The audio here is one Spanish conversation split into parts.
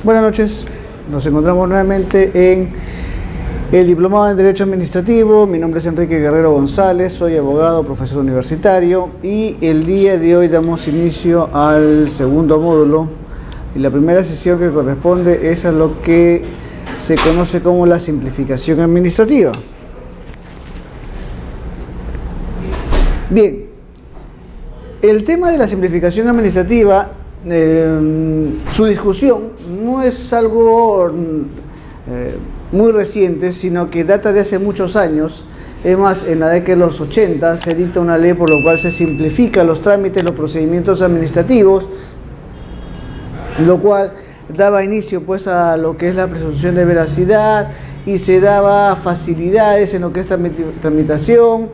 Buenas noches, nos encontramos nuevamente en el Diplomado en Derecho Administrativo. Mi nombre es Enrique Guerrero González, soy abogado, profesor universitario y el día de hoy damos inicio al segundo módulo y la primera sesión que corresponde es a lo que se conoce como la simplificación administrativa. Bien, el tema de la simplificación administrativa, su discusión no es algo muy reciente, sino que data de hace muchos años. Es más, en la década de los 80 se dicta una ley por la cual se simplifican los trámites, los procedimientos administrativos, lo cual daba inicio pues a lo que es la presunción de veracidad y se daba facilidades en lo que es tramitación,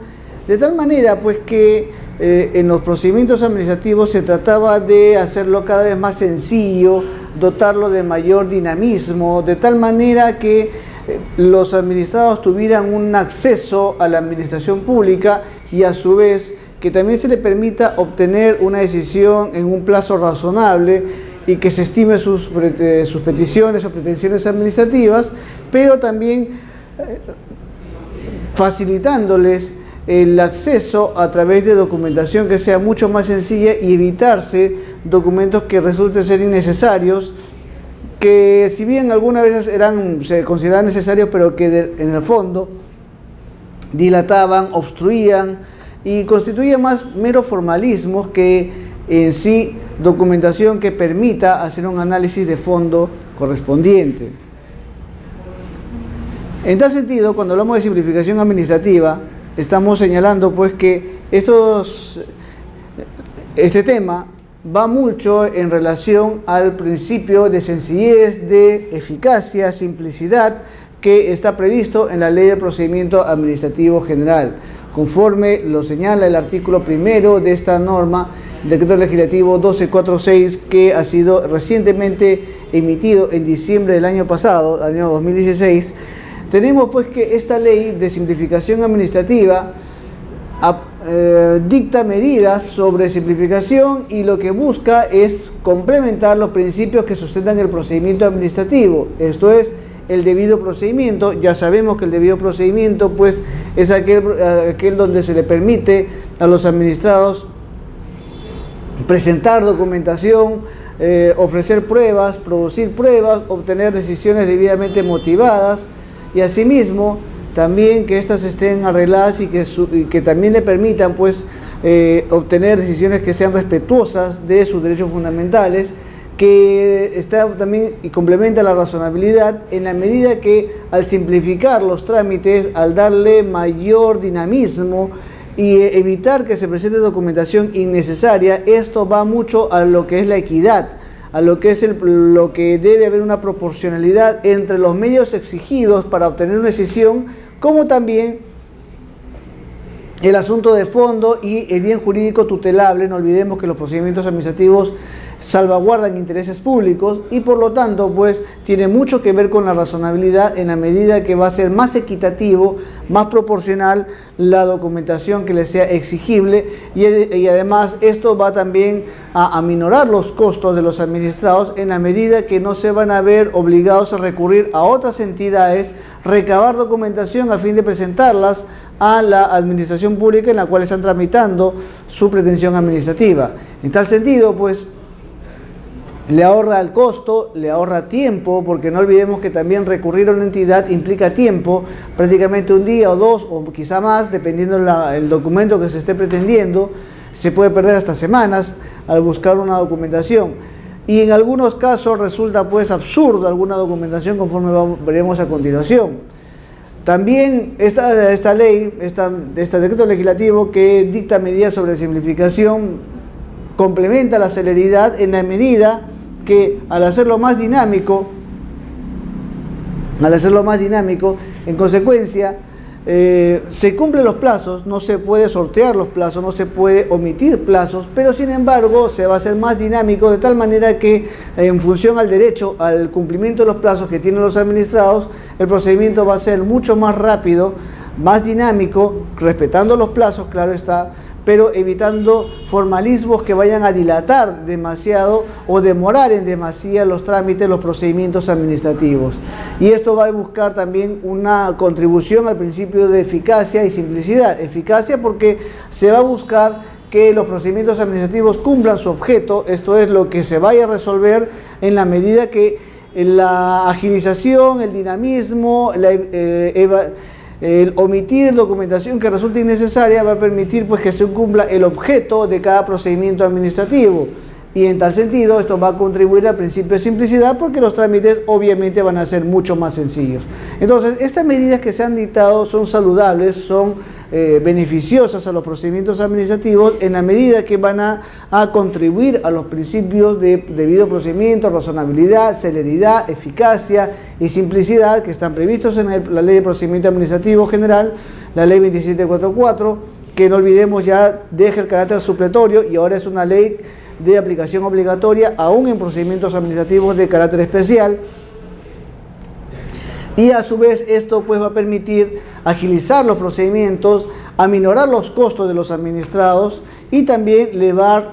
de tal manera pues que en los procedimientos administrativos se trataba de hacerlo cada vez más sencillo, dotarlo de mayor dinamismo, de tal manera que los administrados tuvieran un acceso a la administración pública y a su vez que también se le permita obtener una decisión en un plazo razonable y que se estime sus peticiones o pretensiones administrativas, pero también facilitándoles el acceso a través de documentación que sea mucho más sencilla y evitarse documentos que resulten ser innecesarios, que si bien algunas veces se consideraban necesarios, pero que en el fondo dilataban, obstruían y constituían más meros formalismos que en sí documentación que permita hacer un análisis de fondo correspondiente. En tal sentido, cuando hablamos de simplificación administrativa, estamos señalando pues que este tema va mucho en relación al principio de sencillez, de eficacia, simplicidad que está previsto en la Ley de Procedimiento Administrativo General, conforme lo señala el artículo primero de esta norma, el Decreto Legislativo 1246, que ha sido recientemente emitido en diciembre del año pasado, año 2016. Tenemos pues que esta ley de simplificación administrativa dicta medidas sobre simplificación y lo que busca es complementar los principios que sustentan el procedimiento administrativo, esto es, el debido procedimiento. Ya sabemos que el debido procedimiento pues es aquel donde se le permite a los administrados presentar documentación, ofrecer pruebas, producir pruebas, obtener decisiones debidamente motivadas, y asimismo también que éstas estén arregladas y que también le permitan pues obtener decisiones que sean respetuosas de sus derechos fundamentales, que está también y complementa la razonabilidad en la medida que al simplificar los trámites, al darle mayor dinamismo y evitar que se presente documentación innecesaria, esto va mucho a lo que es la equidad, a lo que es lo que debe haber una proporcionalidad entre los medios exigidos para obtener una decisión, como también el asunto de fondo y el bien jurídico tutelable. No olvidemos que los procedimientos administrativos salvaguardan intereses públicos y por lo tanto pues tiene mucho que ver con la razonabilidad en la medida que va a ser más equitativo, más proporcional la documentación que le sea exigible y además esto va también a aminorar los costos de los administrados en la medida que no se van a ver obligados a recurrir a otras entidades, recabar documentación a fin de presentarlas a la administración pública en la cual están tramitando su pretensión administrativa. En tal sentido pues le ahorra el costo, le ahorra tiempo, porque no olvidemos que también recurrir a una entidad implica tiempo, prácticamente un día o dos o quizá más, dependiendo el documento que se esté pretendiendo. Se puede perder hasta semanas al buscar una documentación y en algunos casos resulta pues absurdo alguna documentación, conforme veremos a continuación. También esta ley, este decreto legislativo que dicta medidas sobre simplificación complementa la celeridad en la medida que al hacerlo más dinámico, en consecuencia, se cumplen los plazos, no se puede sortear los plazos, no se puede omitir plazos, pero sin embargo se va a hacer más dinámico de tal manera que en función al derecho, al cumplimiento de los plazos que tienen los administrados, el procedimiento va a ser mucho más rápido, más dinámico, respetando los plazos, claro está, pero evitando formalismos que vayan a dilatar demasiado o demorar en demasía los trámites, los procedimientos administrativos. Y esto va a buscar también una contribución al principio de eficacia y simplicidad. Eficacia porque se va a buscar que los procedimientos administrativos cumplan su objeto, esto es lo que se vaya a resolver en la medida que la agilización, el dinamismo, el omitir documentación que resulte innecesaria va a permitir pues que se cumpla el objeto de cada procedimiento administrativo, y en tal sentido esto va a contribuir al principio de simplicidad porque los trámites obviamente van a ser mucho más sencillos. Entonces estas medidas que se han dictado son saludables, son beneficiosas a los procedimientos administrativos en la medida que van a contribuir a los principios de debido procedimiento, razonabilidad, celeridad, eficacia y simplicidad que están previstos en la Ley de Procedimiento Administrativo General, la Ley 2744, que no olvidemos ya deja el carácter supletorio y ahora es una ley de aplicación obligatoria aún en procedimientos administrativos de carácter especial. Y a su vez esto pues va a permitir agilizar los procedimientos, aminorar los costos de los administrados y también le va a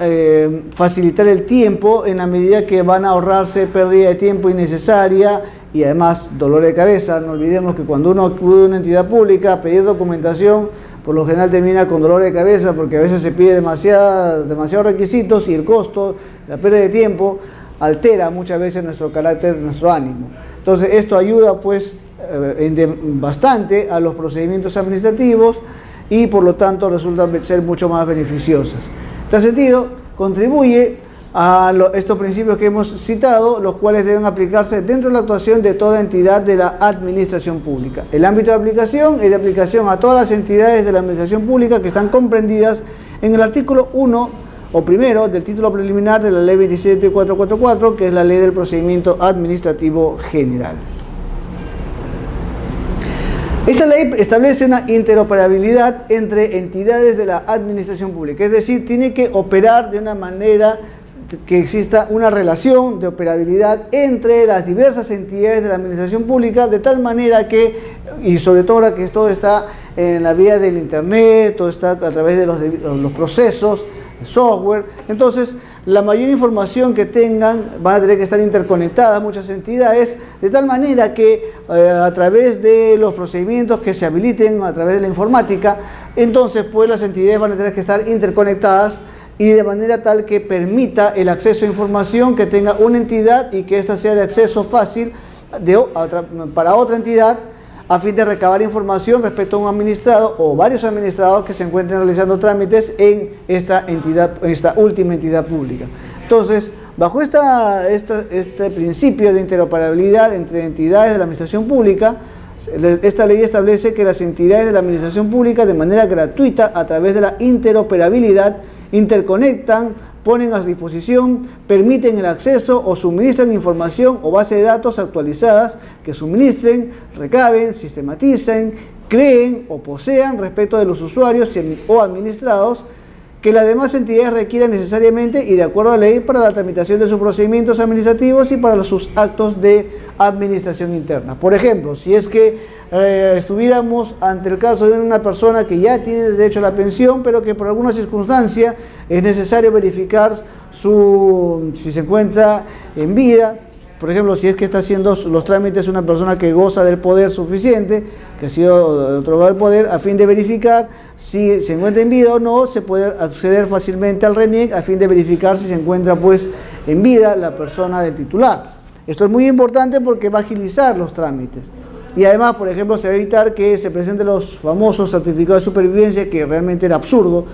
facilitar el tiempo en la medida que van a ahorrarse pérdida de tiempo innecesaria y además dolor de cabeza. No olvidemos que cuando uno acude a una entidad pública a pedir documentación, por lo general termina con dolor de cabeza porque a veces se pide demasiados requisitos y el costo, la pérdida de tiempo altera muchas veces nuestro carácter, nuestro ánimo. Entonces esto ayuda pues bastante a los procedimientos administrativos y por lo tanto resultan ser mucho más beneficiosas. En tal sentido, contribuye a estos principios que hemos citado, los cuales deben aplicarse dentro de la actuación de toda entidad de la administración pública. El ámbito de aplicación es de aplicación a todas las entidades de la administración pública que están comprendidas en el artículo 1 o primero del título preliminar de la Ley 27444, que es la Ley del Procedimiento Administrativo General. Esta ley establece una interoperabilidad entre entidades de la administración pública, es decir, tiene que operar de una manera que exista una relación de operabilidad entre las diversas entidades de la administración pública, de tal manera que, y sobre todo ahora que todo está en la vía del internet, todo está a través de los procesos, software, entonces la mayor información que tengan van a tener que estar interconectadas muchas entidades, de tal manera que a través de los procedimientos que se habiliten a través de la informática, entonces pues las entidades van a tener que estar interconectadas y de manera tal que permita el acceso a información que tenga una entidad y que ésta sea de acceso fácil para otra entidad, a fin de recabar información respecto a un administrado o varios administrados que se encuentren realizando trámites en esta última entidad pública. Entonces, bajo este principio de interoperabilidad entre entidades de la administración pública, esta ley establece que las entidades de la administración pública de manera gratuita a través de la interoperabilidad interconectan, ponen a disposición, permiten el acceso o suministran información o base de datos actualizadas que suministren, recaben, sistematicen, creen o posean respecto de los usuarios o administrados que las demás entidades requieran necesariamente y de acuerdo a la ley para la tramitación de sus procedimientos administrativos y para sus actos de administración interna. Por ejemplo, si es que estuviéramos ante el caso de una persona que ya tiene derecho a la pensión, pero que por alguna circunstancia es necesario verificar si se encuentra en vida. Por ejemplo, si es que está haciendo los trámites una persona que goza del poder suficiente, que ha sido otorgado el poder, a fin de verificar si se encuentra en vida o no, se puede acceder fácilmente al RENIEC a fin de verificar si se encuentra pues en vida la persona del titular. Esto es muy importante porque va a agilizar los trámites. Y además, por ejemplo, se va a evitar que se presenten los famosos certificados de supervivencia, que realmente era absurdo,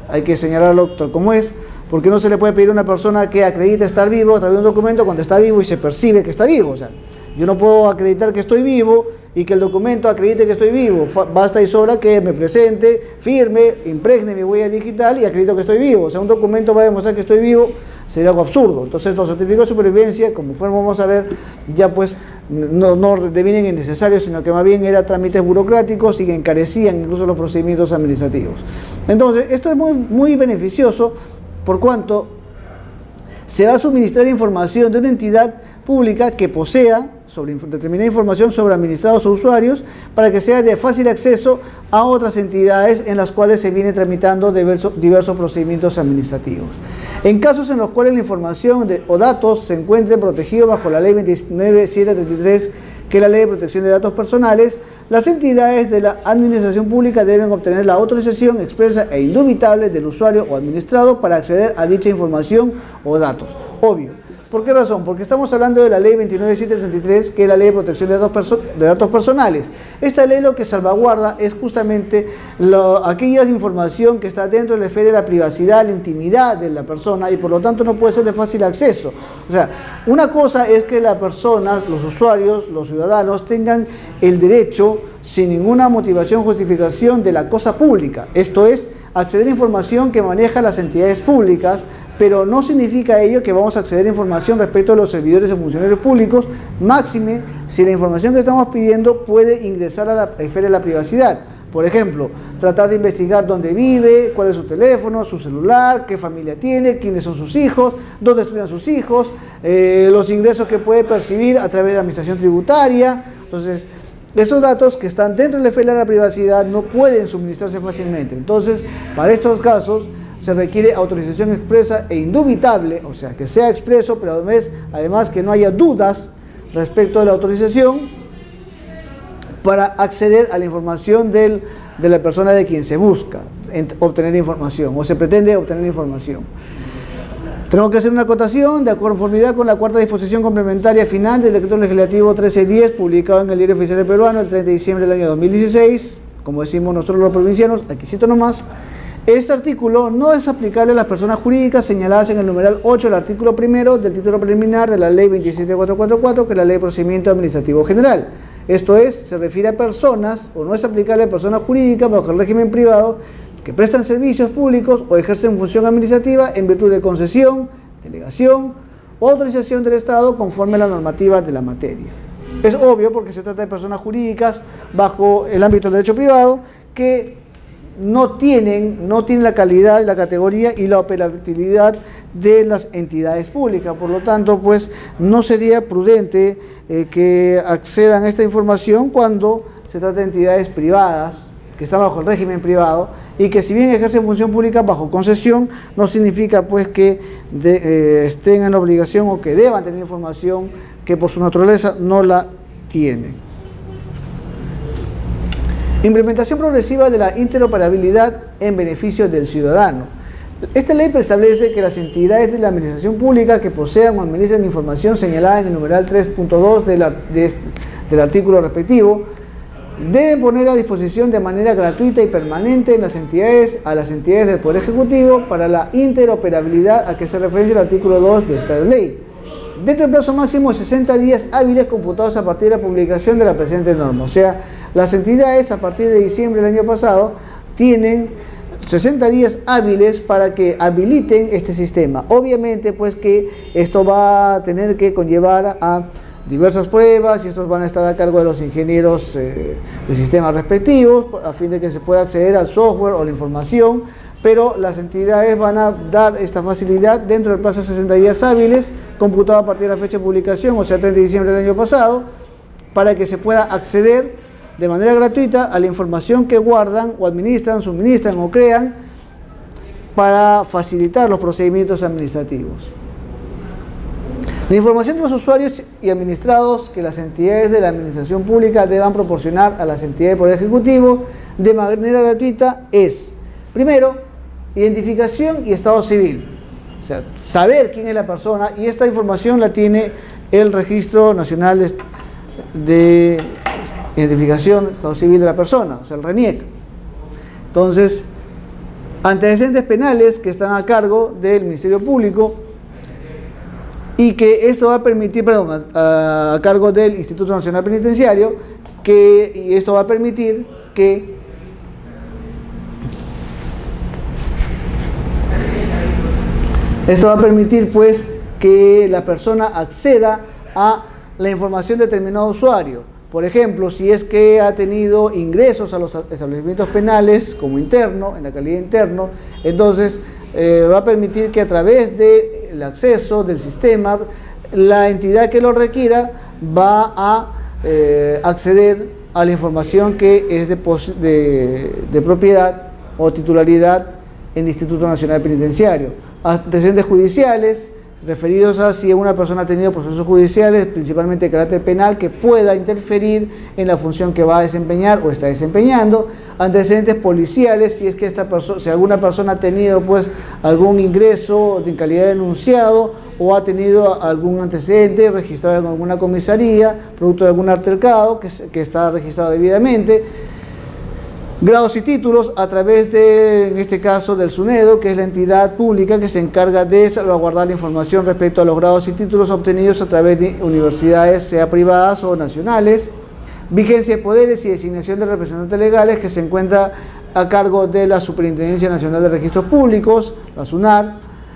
hay que señalarlo tal como es, porque no se le puede pedir a una persona que acredite estar vivo a través de un documento cuando está vivo y se percibe que está vivo. O sea, yo no puedo acreditar que estoy vivo y que el documento acredite que estoy vivo. Basta y sobra que me presente, firme, impregne mi huella digital y acredito que estoy vivo. O sea, un documento va a demostrar que estoy vivo, sería algo absurdo. Entonces, los certificados de supervivencia, como vamos a ver, ya pues no devienen innecesarios, sino que más bien eran trámites burocráticos y que encarecían incluso los procedimientos administrativos. Entonces, esto es muy beneficioso por cuanto se va a suministrar información de una entidad pública que posea determinada información sobre administrados o usuarios para que sea de fácil acceso a otras entidades en las cuales se viene tramitando diversos procedimientos administrativos. En casos en los cuales la información o datos se encuentren protegidos bajo la Ley 29733, que es la Ley de Protección de Datos Personales, las entidades de la administración pública deben obtener la autorización expresa e indubitable del usuario o administrado para acceder a dicha información o datos. Obvio. ¿Por qué razón? Porque estamos hablando de la Ley 29733, que es la Ley de Protección de Datos Personales. Esta ley lo que salvaguarda es justamente aquella información que está dentro de la esfera de la privacidad, la intimidad de la persona, y por lo tanto no puede ser de fácil acceso. O sea, una cosa es que las personas, los usuarios, los ciudadanos tengan el derecho, sin ninguna motivación o justificación, de la cosa pública. Esto es, acceder a información que manejan las entidades públicas, pero no significa ello que vamos a acceder a información respecto a los servidores o funcionarios públicos, máxime si la información que estamos pidiendo puede ingresar a la esfera de la privacidad. Por ejemplo, tratar de investigar dónde vive, cuál es su teléfono, su celular, qué familia tiene, quiénes son sus hijos, dónde estudian sus hijos, los ingresos que puede percibir a través de la administración tributaria. Entonces, esos datos que están dentro de la esfera de la privacidad no pueden suministrarse fácilmente. Entonces, para estos casos, se requiere autorización expresa e indubitable, o sea, que sea expreso, pero además que no haya dudas respecto de la autorización para acceder a la información de la persona de quien se busca obtener información o se pretende obtener información. Tenemos que hacer una acotación de conformidad con la cuarta disposición complementaria final del Decreto Legislativo 1310, publicado en el Diario Oficial Peruano el 30 de diciembre del año 2016, como decimos nosotros los provincianos, aquí cito nomás. Este artículo no es aplicable a las personas jurídicas señaladas en el numeral 8 del artículo primero del título preliminar de la Ley 27444, que es la Ley de Procedimiento Administrativo General. Esto es, se refiere a personas, o no es aplicable a personas jurídicas bajo el régimen privado que prestan servicios públicos o ejercen función administrativa en virtud de concesión, delegación o autorización del Estado conforme a la normativa de la materia. Es obvio porque se trata de personas jurídicas bajo el ámbito del derecho privado que no tienen la calidad, la categoría y la operabilidad de las entidades públicas. Por lo tanto, pues no sería prudente que accedan a esta información cuando se trata de entidades privadas que están bajo el régimen privado y que, si bien ejercen función pública bajo concesión, no significa pues que estén en la obligación o que deban tener información que por su naturaleza no la tienen. Implementación progresiva de la interoperabilidad en beneficio del ciudadano. Esta ley preestablece que las entidades de la administración pública que posean o administren información señalada en el numeral 3.2 del artículo respectivo deben poner a disposición de manera gratuita y permanente a las entidades del Poder Ejecutivo para la interoperabilidad a que se refiere el artículo 2 de esta ley, dentro del plazo máximo de 60 días hábiles computados a partir de la publicación de la presente norma. O sea, las entidades a partir de diciembre del año pasado tienen 60 días hábiles para que habiliten este sistema. Obviamente, pues que esto va a tener que conllevar a diversas pruebas y estos van a estar a cargo de los ingenieros de sistemas respectivos a fin de que se pueda acceder al software o la información, pero las entidades van a dar esta facilidad dentro del plazo de 60 días hábiles, computado a partir de la fecha de publicación, o sea, 30 de diciembre del año pasado, para que se pueda acceder de manera gratuita a la información que guardan o administran, suministran o crean para facilitar los procedimientos administrativos. La información de los usuarios y administrados que las entidades de la administración pública deban proporcionar a las entidades del Poder Ejecutivo de manera gratuita es, primero, identificación y estado civil. O sea, saber quién es la persona, y esta información la tiene el Registro Nacional de Identificación, Estado Civil de la Persona, o sea, el RENIEC. Entonces, antecedentes penales que están a cargo del Ministerio Público y que esto va a permitir, a cargo del Instituto Nacional Penitenciario, y esto va a permitir que pues que la persona acceda a la información de determinado usuario. Por ejemplo, si es que ha tenido ingresos a los establecimientos penales como interno, en la calidad de interno, entonces va a permitir que a través del acceso del sistema la entidad que lo requiera va a acceder a la información que es de propiedad o titularidad en el Instituto Nacional Penitenciario. Antecedentes judiciales referidos a si una persona ha tenido procesos judiciales, principalmente de carácter penal, que pueda interferir en la función que va a desempeñar o está desempeñando. Antecedentes policiales, si es que si alguna persona ha tenido pues algún ingreso en calidad de denunciado o ha tenido algún antecedente registrado en alguna comisaría, producto de algún altercado que está registrado debidamente. Grados y títulos a través de, en este caso, del SUNEDO, que es la entidad pública que se encarga de salvaguardar la información respecto a los grados y títulos obtenidos a través de universidades, sea privadas o nacionales. Vigencia de poderes y designación de representantes legales, que se encuentra a cargo de la Superintendencia Nacional de Registros Públicos, la SUNAR.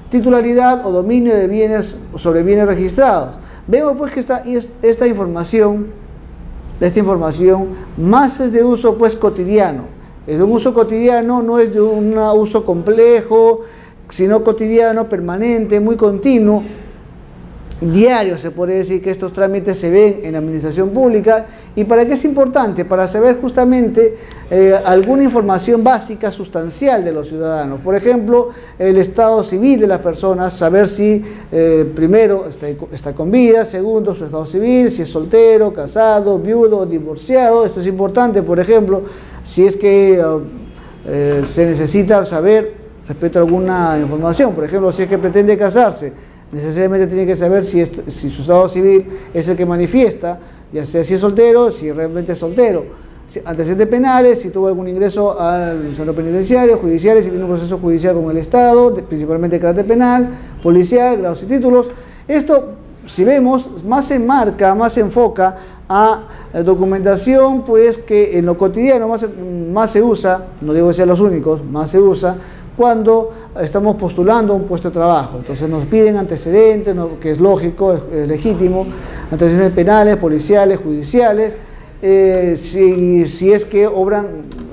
Titularidad o dominio de bienes sobre bienes registrados. Vemos pues que esta información más es de uso pues cotidiano. Es de un uso cotidiano, no es de un uso complejo, sino cotidiano, permanente, muy continuo. Diario se puede decir que estos trámites se ven en la administración pública. ¿Y para qué es importante? Para saber justamente alguna información básica, sustancial de los ciudadanos. Por ejemplo, el estado civil de las personas, saber si primero está con vida, segundo su estado civil, si es soltero, casado, viudo, divorciado. Esto es importante, por ejemplo, si es que se necesita saber respecto a alguna información. Por ejemplo, si es que pretende casarse, necesariamente tiene que saber si su estado civil es el que manifiesta, ya sea si es soltero, si realmente es soltero. Antecedentes penales, si tuvo algún ingreso al centro penitenciario, judiciales, si tiene un proceso judicial con el Estado, principalmente de carácter penal, policial, grados y títulos. Esto, si vemos, más se enmarca, más se enfoca a documentación, pues que en lo cotidiano más se usa, no digo que sean los únicos, más se usa cuando estamos postulando un puesto de trabajo. Entonces nos piden antecedentes, que es lógico, es legítimo, antecedentes penales, policiales, judiciales, si es que obran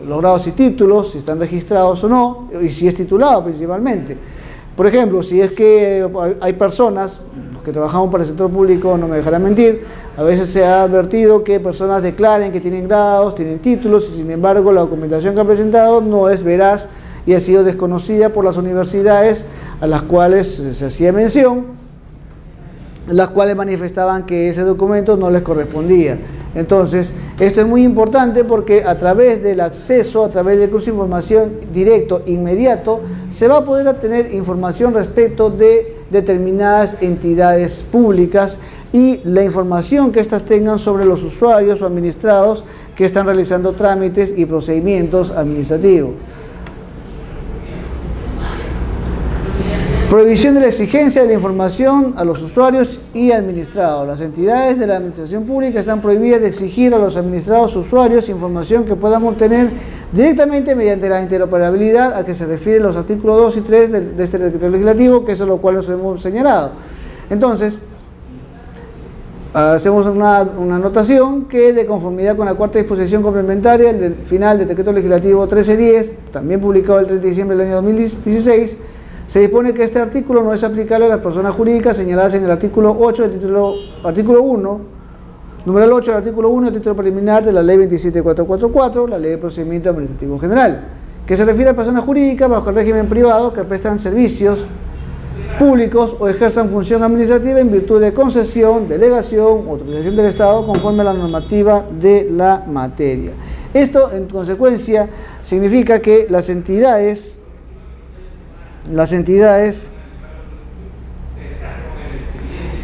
los grados y títulos, si están registrados o no, y si es titulado principalmente. Por ejemplo, si es que hay personas, los que trabajamos para el sector público no me dejarán mentir, a veces se ha advertido que personas declaren que tienen grados, tienen títulos, y sin embargo la documentación que han presentado no es veraz y ha sido desconocida por las universidades a las cuales se hacía mención, las cuales manifestaban que ese documento no les correspondía. Entonces, esto es muy importante porque a través del acceso, a través del curso de información directo, inmediato, se va a poder obtener información respecto de determinadas entidades públicas y la información que éstas tengan sobre los usuarios o administrados que están realizando trámites y procedimientos administrativos. Prohibición de la exigencia de la información a los usuarios y administrados. Las entidades de la administración pública están prohibidas de exigir a los administrados usuarios información que puedan obtener directamente mediante la interoperabilidad a que se refieren los artículos 2 y 3 de este decreto legislativo, que es lo cual nos hemos señalado. Entonces, hacemos una anotación que de conformidad con la cuarta disposición complementaria del final del decreto legislativo 1310, también publicado el 30 de diciembre del año 2016, se dispone que este artículo no es aplicable a las personas jurídicas señaladas en el artículo 8 del artículo 1, numeral 8 del artículo 1 del título preliminar de la Ley 27444, la Ley de Procedimiento Administrativo General, que se refiere a personas jurídicas bajo el régimen privado que prestan servicios públicos o ejerzan función administrativa en virtud de concesión, delegación o autorización del Estado conforme a la normativa de la materia. Esto, en consecuencia, significa que las entidades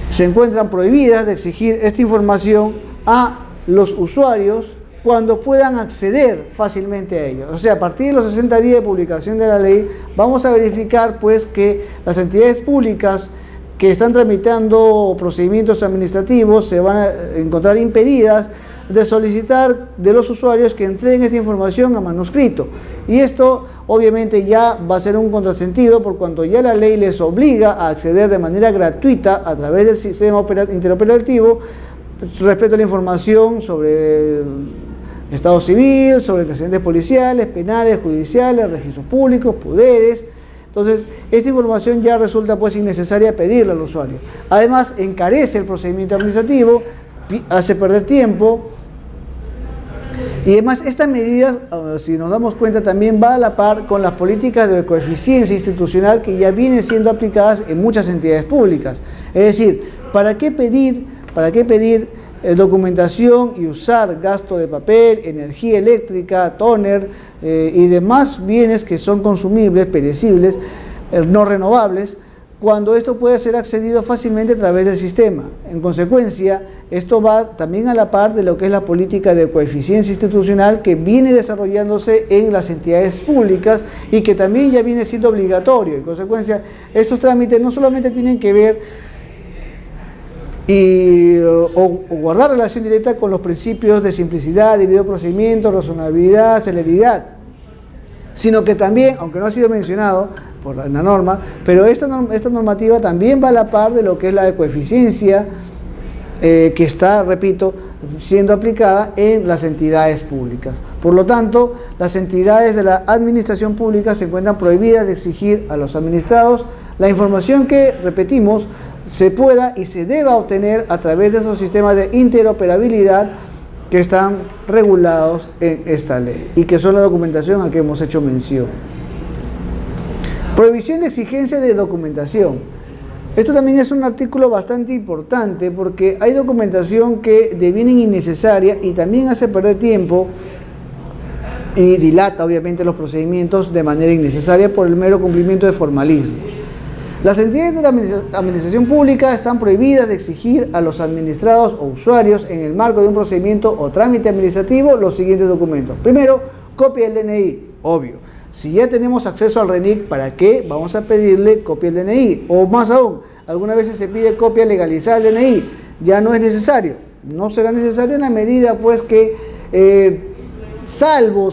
se encuentran prohibidas de exigir esta información a los usuarios cuando puedan acceder fácilmente a ellos. O sea, a partir de los 60 días de publicación de la ley, vamos a verificar pues que las entidades públicas que están tramitando procedimientos administrativos se van a encontrar impedidas de solicitar de los usuarios que entreguen esta información a manuscrito. Y esto obviamente ya va a ser un contrasentido por cuanto ya la ley les obliga a acceder de manera gratuita a través del sistema interoperativo respecto a la información sobre estado civil, sobre antecedentes policiales, penales, judiciales, registros públicos, poderes, Entonces, esta información ya resulta pues innecesaria pedirla al usuario. Además, encarece el procedimiento administrativo, hace perder tiempo. Y además, estas medidas, si nos damos cuenta, también va a la par con las políticas de coeficiencia institucional que ya vienen siendo aplicadas en muchas entidades públicas. Es decir, ¿para qué pedir documentación y usar gasto de papel, energía eléctrica, tóner y demás bienes que son consumibles, perecibles, no renovables, cuando esto puede ser accedido fácilmente a través del sistema? En consecuencia, esto va también a la par de lo que es la política de coeficiencia institucional que viene desarrollándose en las entidades públicas y que también ya viene siendo obligatorio. En consecuencia, estos trámites no solamente tienen que ver o guardar relación directa con los principios de simplicidad, debido procedimiento, razonabilidad, celeridad, sino que también, aunque no ha sido mencionado por la norma, pero esta normativa también va a la par de lo que es la de coeficiencia que está, repito, siendo aplicada en las entidades públicas. Por lo tanto, las entidades de la administración pública se encuentran prohibidas de exigir a los administrados la información que, repetimos, se pueda y se deba obtener a través de esos sistemas de interoperabilidad que están regulados en esta ley y que son la documentación a que hemos hecho mención. Prohibición de exigencia de documentación. Esto también es un artículo bastante importante porque hay documentación que deviene innecesaria y también hace perder tiempo y dilata obviamente los procedimientos de manera innecesaria por el mero cumplimiento de formalismos. Las entidades de la administración pública están prohibidas de exigir a los administrados o usuarios en el marco de un procedimiento o trámite administrativo los siguientes documentos. Primero, copia del DNI, obvio. Si ya tenemos acceso al RENIC, ¿para qué vamos a pedirle copia del DNI? O más aún, algunas veces se pide copia legalizada del DNI, ya no es necesario. No será necesario en la medida pues que, salvo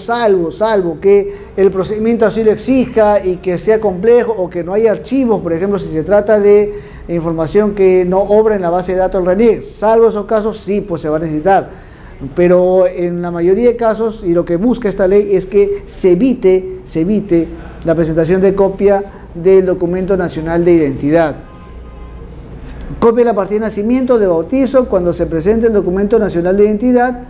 que el procedimiento así lo exija y que sea complejo o que no haya archivos, por ejemplo, si se trata de información que no obra en la base de datos del RENIC, salvo esos casos, sí, pues se va a necesitar. Pero en la mayoría de casos, y lo que busca esta ley es que se evite la presentación de copia del documento nacional de identidad. Copia de la partida de nacimiento, de bautizo, cuando se presente el documento nacional de identidad,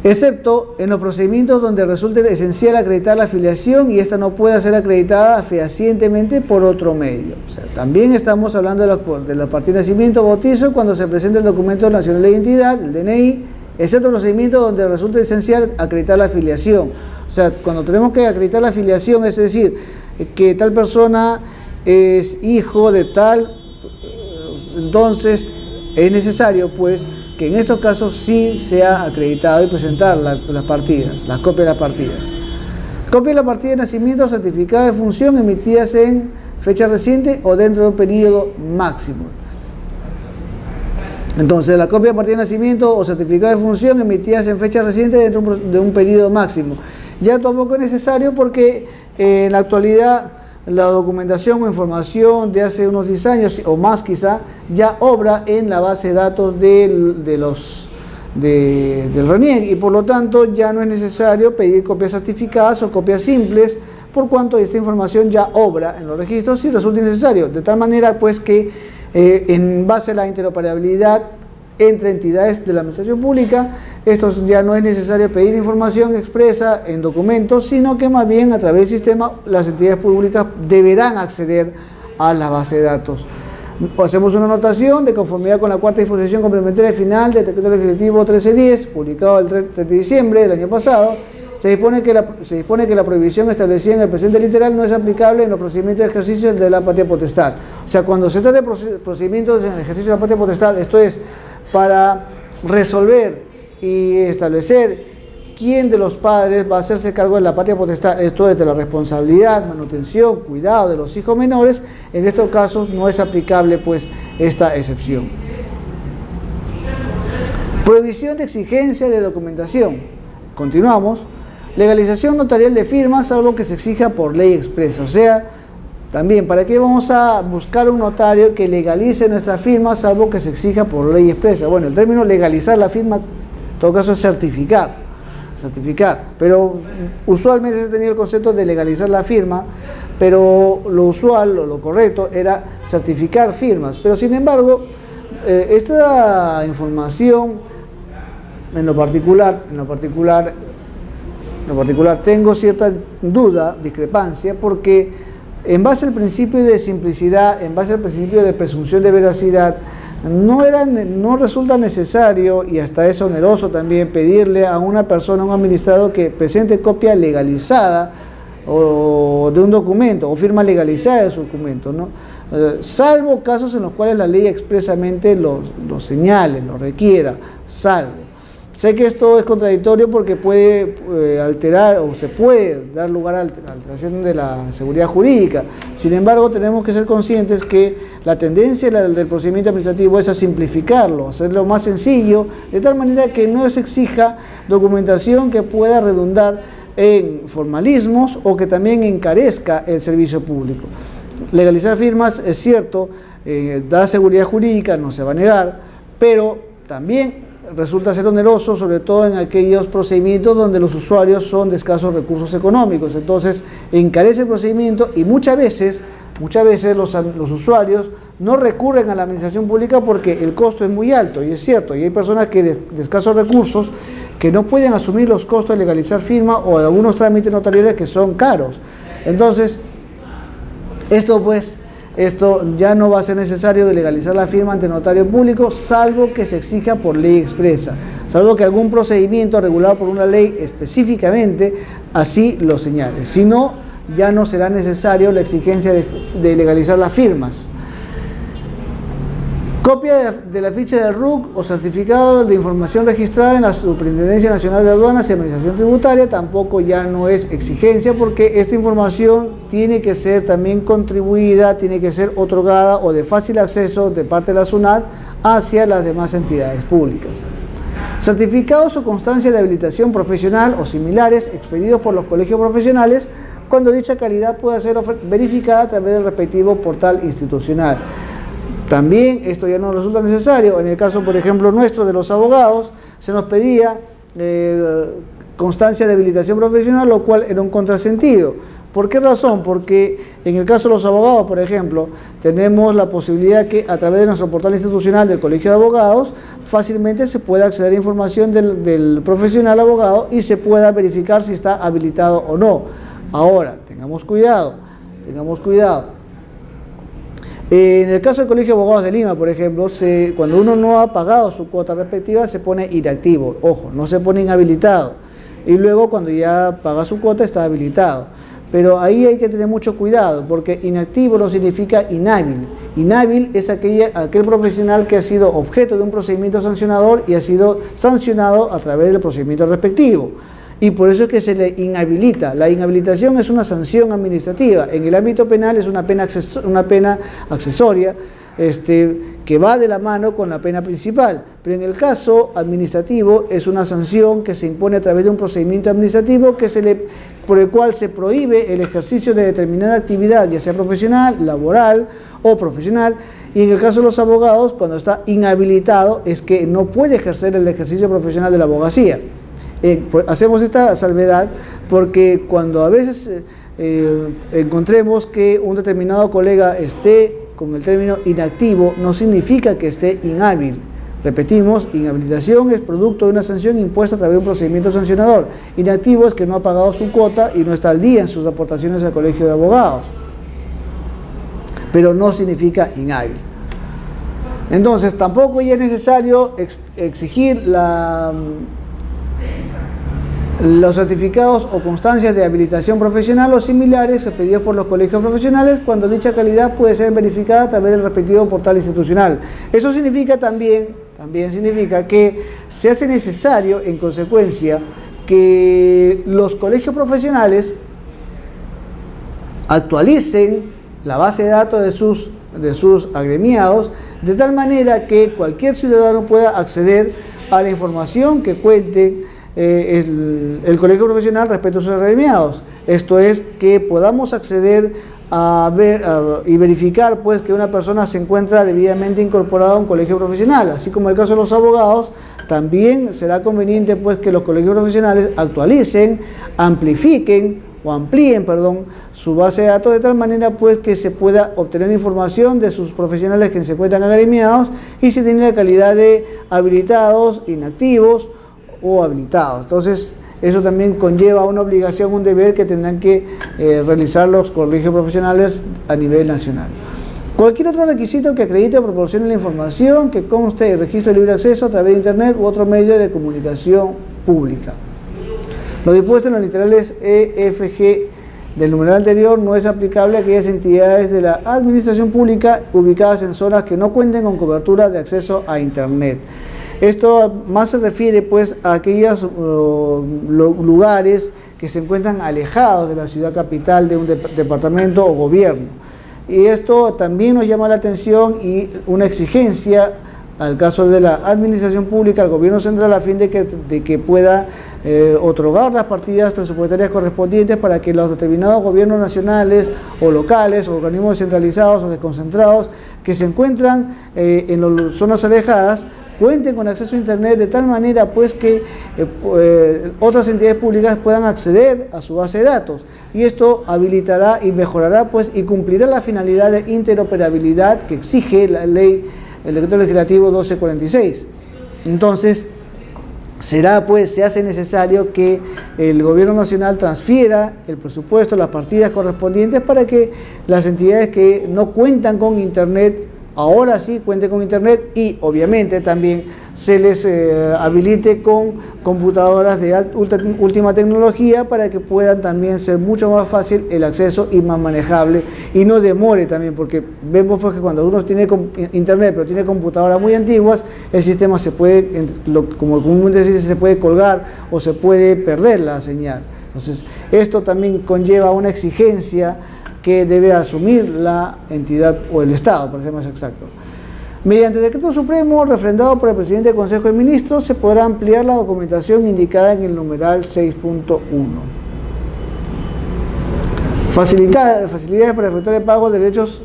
excepto en los procedimientos donde resulte esencial acreditar la afiliación y esta no pueda ser acreditada fehacientemente por otro medio. O sea, también estamos hablando de la partida de nacimiento o bautizo cuando se presente el documento nacional de identidad, el DNI, excepto procedimientos donde resulte esencial acreditar la afiliación. O sea, cuando tenemos que acreditar la afiliación, es decir, que tal persona es hijo de tal, entonces es necesario pues que en estos casos sí sea acreditado y presentar las partidas, las copias de las partidas. Copia de la partida de nacimiento certificada de función emitidas en fecha reciente o dentro de un periodo máximo. Entonces, la copia de partida de nacimiento o certificado de función emitidas en fecha reciente dentro de un periodo máximo. Ya tampoco es necesario porque en la actualidad la documentación o información de hace unos 10 años o más quizá ya obra en la base de datos del RENIEC y por lo tanto ya no es necesario pedir copias certificadas o copias simples por cuanto esta información ya obra en los registros y resulta innecesario, de tal manera pues que en base a la interoperabilidad entre entidades de la administración pública, esto ya no es necesario pedir información expresa en documentos, sino que más bien a través del sistema las entidades públicas deberán acceder a la base de datos. Hacemos una anotación de conformidad con la cuarta disposición complementaria final del decreto legislativo 1310, publicado el 30 de diciembre del año pasado, se dispone que la prohibición establecida en el presente literal no es aplicable en los procedimientos de ejercicio de la patria potestad. O sea, cuando se trata de procedimientos en el ejercicio de la patria potestad, esto es para resolver y establecer quién de los padres va a hacerse cargo de la patria potestad, esto es de la responsabilidad, manutención, cuidado de los hijos menores, en estos casos no es aplicable pues esta excepción. Prohibición de exigencia de documentación. Continuamos. Legalización notarial de firmas, salvo que se exija por ley expresa. O sea, también, ¿para qué vamos a buscar un notario que legalice nuestra firma, salvo que se exija por ley expresa? Bueno, el término legalizar la firma, en todo caso, es certificar. Pero usualmente se ha tenido el concepto de legalizar la firma pero lo usual, lo correcto, era certificar firmas. Pero sin embargo, esta información, en lo particular, tengo cierta duda, discrepancia, porque en base al principio de simplicidad, en base al principio de presunción de veracidad, no resulta necesario, y hasta es oneroso también, pedirle a una persona, a un administrado, que presente copia legalizada o de un documento, o firma legalizada de su documento, ¿no? Salvo casos en los cuales la ley expresamente lo señale, lo requiera, salvo. Sé que esto es contradictorio porque puede alterar, o se puede dar lugar a alteración de la seguridad jurídica. Sin embargo, tenemos que ser conscientes que la tendencia del procedimiento administrativo es a simplificarlo, hacerlo más sencillo, de tal manera que no se exija documentación que pueda redundar en formalismos o que también encarezca el servicio público. Legalizar firmas, es cierto, da seguridad jurídica, no se va a negar, pero también resulta ser oneroso, sobre todo en aquellos procedimientos donde los usuarios son de escasos recursos económicos. Entonces, encarece el procedimiento y muchas veces los usuarios no recurren a la administración pública porque el costo es muy alto, y es cierto, y hay personas que de escasos recursos que no pueden asumir los costos de legalizar firma o de algunos trámites notariales que son caros. Entonces, esto ya no va a ser necesario legalizar la firma ante notario público, salvo que se exija por ley expresa, salvo que algún procedimiento regulado por una ley específicamente así lo señale. Si no, ya no será necesario la exigencia de legalizar las firmas. Copia de la ficha del RUC o certificado de información registrada en la Superintendencia Nacional de Aduanas y Administración Tributaria tampoco ya no es exigencia, porque esta información tiene que ser también contribuida, tiene que ser otorgada o de fácil acceso de parte de la SUNAT hacia las demás entidades públicas. Certificados o constancia de habilitación profesional o similares expedidos por los colegios profesionales cuando dicha calidad pueda ser verificada a través del respectivo portal institucional. También esto ya no resulta necesario. En el caso, por ejemplo, nuestro de los abogados, se nos pedía constancia de habilitación profesional, lo cual era un contrasentido. ¿Por qué razón? Porque en el caso de los abogados, por ejemplo, tenemos la posibilidad que a través de nuestro portal institucional del Colegio de Abogados fácilmente se pueda acceder a información del profesional abogado y se pueda verificar si está habilitado o no. Ahora, tengamos cuidado. En el caso del Colegio de Abogados de Lima, por ejemplo, cuando uno no ha pagado su cuota respectiva, se pone inactivo. Ojo, no se pone inhabilitado. Y luego, cuando ya paga su cuota, está habilitado. Pero ahí hay que tener mucho cuidado, porque inactivo no significa inhábil. Inhábil es aquel profesional que ha sido objeto de un procedimiento sancionador y ha sido sancionado a través del procedimiento respectivo. Y por eso es que se le inhabilita. La inhabilitación es una sanción administrativa. En el ámbito penal es una pena accesoria que va de la mano con la pena principal. Pero en el caso administrativo es una sanción que se impone a través de un procedimiento administrativo por el cual se prohíbe el ejercicio de determinada actividad, ya sea profesional, laboral o profesional. Y en el caso de los abogados, cuando está inhabilitado, es que no puede ejercer el ejercicio profesional de la abogacía. Hacemos esta salvedad porque cuando a veces encontremos que un determinado colega esté con el término inactivo, no significa que esté inhábil. Repetimos, inhabilitación es producto de una sanción impuesta a través de un procedimiento sancionador. Inactivo es que no ha pagado su cuota y no está al día en sus aportaciones al Colegio de Abogados. Pero no significa inhábil. Entonces, tampoco ya es necesario exigir los certificados o constancias de habilitación profesional o similares expedidos por los colegios profesionales cuando dicha calidad puede ser verificada a través del respectivo portal institucional. Eso significa también significa que se hace necesario, en consecuencia, que los colegios profesionales actualicen la base de datos de sus agremiados, de tal manera que cualquier ciudadano pueda acceder a la información que cuente el colegio profesional respecto a sus agremiados. Esto es, que podamos acceder a ver y verificar pues que una persona se encuentra debidamente incorporada a un colegio profesional. Así como el caso de los abogados, también será conveniente pues que los colegios profesionales actualicen, amplifiquen o amplíen, perdón, su base de datos de tal manera pues que se pueda obtener información de sus profesionales que se encuentran agremiados y se tiene la calidad de habilitados, inactivos o habilitados. Entonces, eso también conlleva una obligación, un deber que tendrán que realizar los colegios profesionales a nivel nacional. Cualquier otro requisito que acredite o proporcione la información que conste de registro de libre acceso a través de Internet u otro medio de comunicación pública. Lo dispuesto en los literales E, F, G del numeral anterior no es aplicable a aquellas entidades de la administración pública ubicadas en zonas que no cuenten con cobertura de acceso a Internet. Esto más se refiere pues a aquellos lugares que se encuentran alejados de la ciudad capital de un departamento o gobierno. Y esto también nos llama la atención y una exigencia al caso de la administración pública, al gobierno central, a fin de que pueda otorgar las partidas presupuestarias correspondientes para que los determinados gobiernos nacionales o locales o organismos descentralizados o desconcentrados que se encuentran en las zonas alejadas cuenten con acceso a Internet de tal manera pues que otras entidades públicas puedan acceder a su base de datos, y esto habilitará y mejorará pues y cumplirá la finalidad de interoperabilidad que exige la ley, el decreto legislativo 1246. Entonces se hace necesario que el gobierno nacional transfiera el presupuesto, las partidas correspondientes para que las entidades que no cuentan con Internet ahora sí cuente con Internet, y obviamente también se les habilite con computadoras de última tecnología para que puedan también ser mucho más fácil el acceso y más manejable y no demore también, porque vemos pues que cuando uno tiene Internet pero tiene computadoras muy antiguas, el sistema se puede, como comúnmente se dice, se puede colgar o se puede perder la señal. Entonces esto también conlleva una exigencia que debe asumir la entidad o el Estado, para ser más exacto. Mediante decreto supremo refrendado por el presidente del Consejo de Ministros, se podrá ampliar la documentación indicada en el numeral 6.1. Facilidades para efectuar el pago de derechos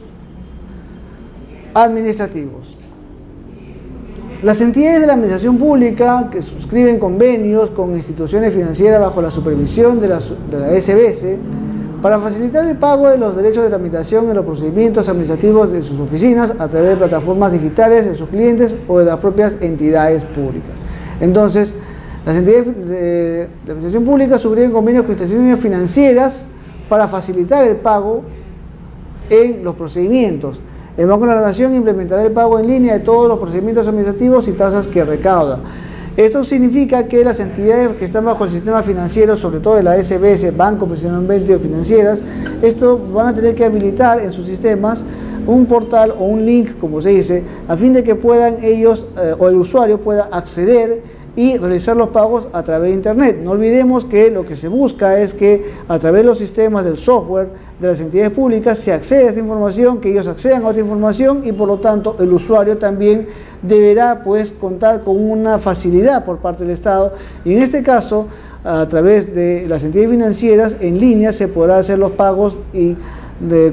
administrativos. Las entidades de la administración pública que suscriben convenios con instituciones financieras bajo la supervisión de la SBS, para facilitar el pago de los derechos de tramitación en los procedimientos administrativos de sus oficinas a través de plataformas digitales de sus clientes o de las propias entidades públicas. Entonces, las entidades de administración pública suscriben convenios con instituciones financieras para facilitar el pago en los procedimientos. El Banco de la Nación implementará el pago en línea de todos los procedimientos administrativos y tasas que recauda. Esto significa que las entidades que están bajo el sistema financiero, sobre todo de la SBS, bancos principalmente o financieras, esto van a tener que habilitar en sus sistemas un portal o un link, como se dice, a fin de que puedan ellos o el usuario pueda acceder y realizar los pagos a través de Internet. No olvidemos que lo que se busca es que a través de los sistemas del software de las entidades públicas se accede a esta información, que ellos accedan a otra información, y por lo tanto el usuario también deberá pues contar con una facilidad por parte del Estado, y en este caso a través de las entidades financieras en línea se podrá hacer los pagos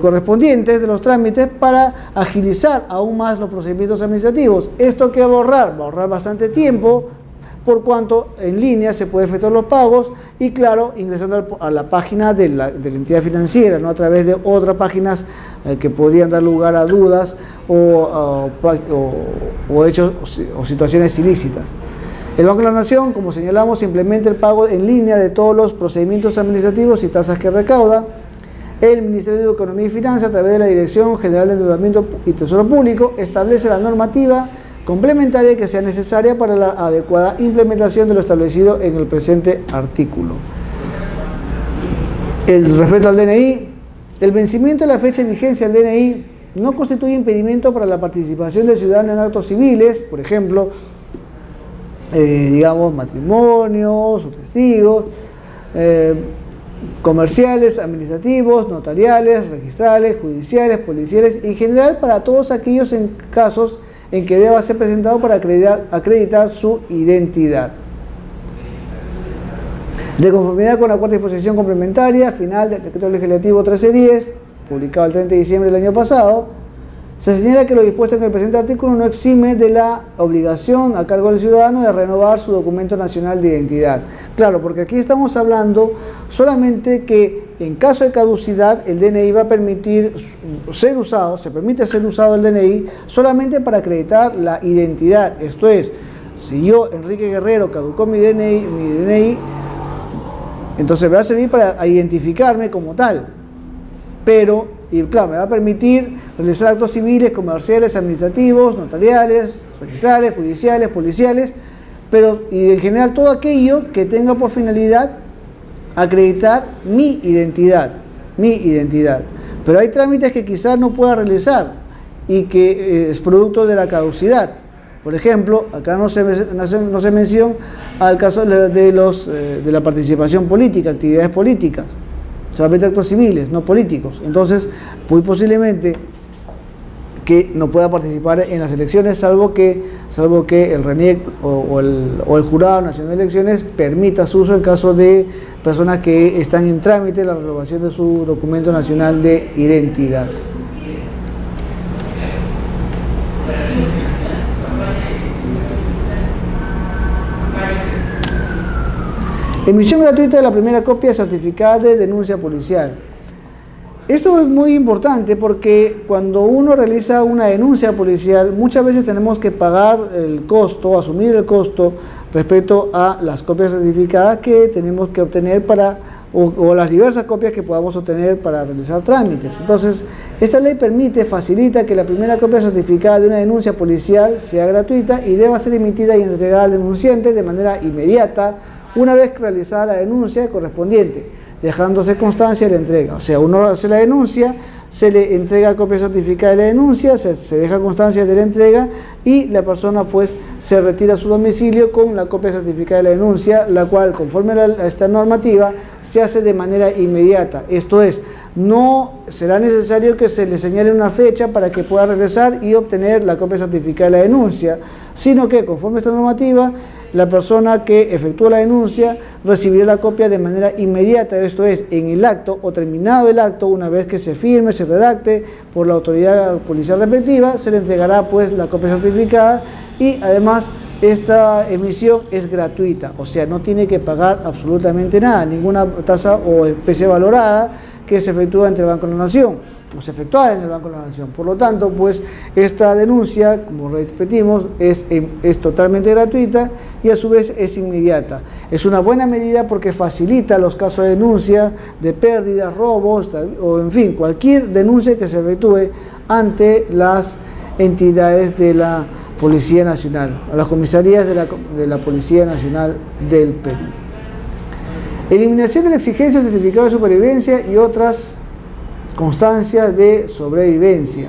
correspondientes de los trámites para agilizar aún más los procedimientos administrativos. ¿Esto qué va a ahorrar bastante tiempo, por cuanto en línea se puede efectuar los pagos y claro, ingresando a la página de la entidad financiera, no a través de otras páginas que podrían dar lugar a dudas o hechos o situaciones ilícitas. El Banco de la Nación, como señalamos, implementa el pago en línea de todos los procedimientos administrativos y tasas que recauda. El Ministerio de Economía y Finanzas, a través de la Dirección General de Endeudamiento y Tesoro Público, establece la normativa complementaria que sea necesaria para la adecuada implementación de lo establecido en el presente artículo. Respecto al DNI, el vencimiento de la fecha de vigencia del DNI no constituye impedimento para la participación del ciudadano en actos civiles, por ejemplo, digamos, matrimonios o testigos, comerciales, administrativos, notariales, registrales, judiciales, policiales, en general para todos aquellos casos en que deba ser presentado para acreditar su identidad. De conformidad con la cuarta disposición complementaria final del decreto legislativo 1310, publicado el 30 de diciembre del año pasado, Se señala que lo dispuesto en el presente artículo no exime de la obligación a cargo del ciudadano de renovar su documento nacional de identidad. Claro, porque aquí estamos hablando solamente que en caso de caducidad el DNI va a permitir ser usado, se permite ser usado el DNI solamente para acreditar la identidad. Esto es, si yo, Enrique Guerrero, caducó mi DNI, entonces me va a servir para identificarme como tal. Pero, y claro, me va a permitir realizar actos civiles, comerciales, administrativos, notariales, registrales, judiciales, policiales, pero y en general todo aquello que tenga por finalidad acreditar mi identidad. Pero hay trámites que quizás no pueda realizar y que es producto de la caducidad. Por ejemplo, acá no se menciona al caso de la participación política, actividades políticas. Solamente actos civiles, no políticos. Entonces, muy posiblemente que no pueda participar en las elecciones, salvo que el RENIEC o el Jurado Nacional de Elecciones permita su uso en caso de personas que están en trámite la renovación de su documento nacional de identidad. Emisión gratuita de la primera copia certificada de denuncia policial. Esto es muy importante porque cuando uno realiza una denuncia policial, muchas veces tenemos que pagar el costo, asumir el costo respecto a las copias certificadas que tenemos que obtener o las diversas copias que podamos obtener para realizar trámites. Entonces, esta ley facilita que la primera copia certificada de una denuncia policial sea gratuita y deba ser emitida y entregada al denunciante de manera inmediata, una vez realizada la denuncia correspondiente, dejándose constancia de la entrega. O sea, uno hace la denuncia, se le entrega copia certificada de la denuncia, se deja constancia de la entrega y la persona pues se retira a su domicilio con la copia certificada de la denuncia, la cual conforme a esta normativa se hace de manera inmediata. Esto es, no será necesario que se le señale una fecha para que pueda regresar y obtener la copia certificada de la denuncia, sino que conforme a esta normativa, la persona que efectúa la denuncia recibirá la copia de manera inmediata, esto es, en el acto o terminado el acto, una vez que se firme, se redacte por la autoridad policial respectiva, se le entregará pues la copia certificada y además esta emisión es gratuita, o sea, no tiene que pagar absolutamente nada, ninguna tasa o especie valorada que se efectúa entre el Banco de la Nación o se efectúa en el Banco de la Nación. Por lo tanto, pues esta denuncia, como repetimos, es totalmente gratuita y a su vez es inmediata. Es una buena medida porque facilita los casos de denuncia de pérdidas, robos o en fin, cualquier denuncia que se efectúe ante las entidades de la Policía Nacional, a las comisarías de la Policía Nacional del Perú. Eliminación de la exigencia de certificado de supervivencia y otras constancias de sobrevivencia.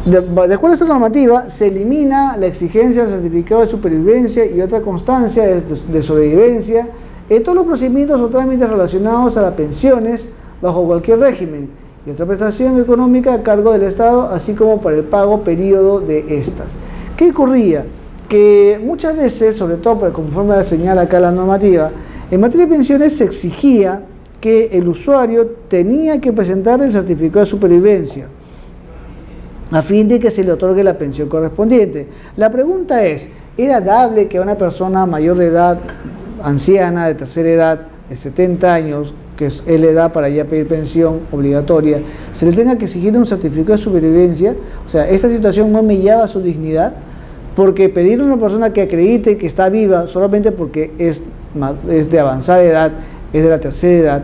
De acuerdo a esta normativa, se elimina la exigencia del certificado de supervivencia y otra constancia de sobrevivencia en todos los procedimientos o trámites relacionados a las pensiones bajo cualquier régimen y otra prestación económica a cargo del Estado, así como para el pago periodo de estas. ¿Qué ocurría? Que muchas veces, sobre todo conforme señala acá la normativa, en materia de pensiones se exigía que el usuario tenía que presentar el certificado de supervivencia a fin de que se le otorgue la pensión correspondiente. La pregunta es, ¿era dable que a una persona mayor de edad, anciana, de tercera edad, de 70 años, que es la edad para ya pedir pensión obligatoria, se le tenga que exigir un certificado de supervivencia? O sea, ¿esta situación no mellaba su dignidad? Porque pedirle a una persona que acredite que está viva solamente porque es de avanzada edad, es de la tercera edad,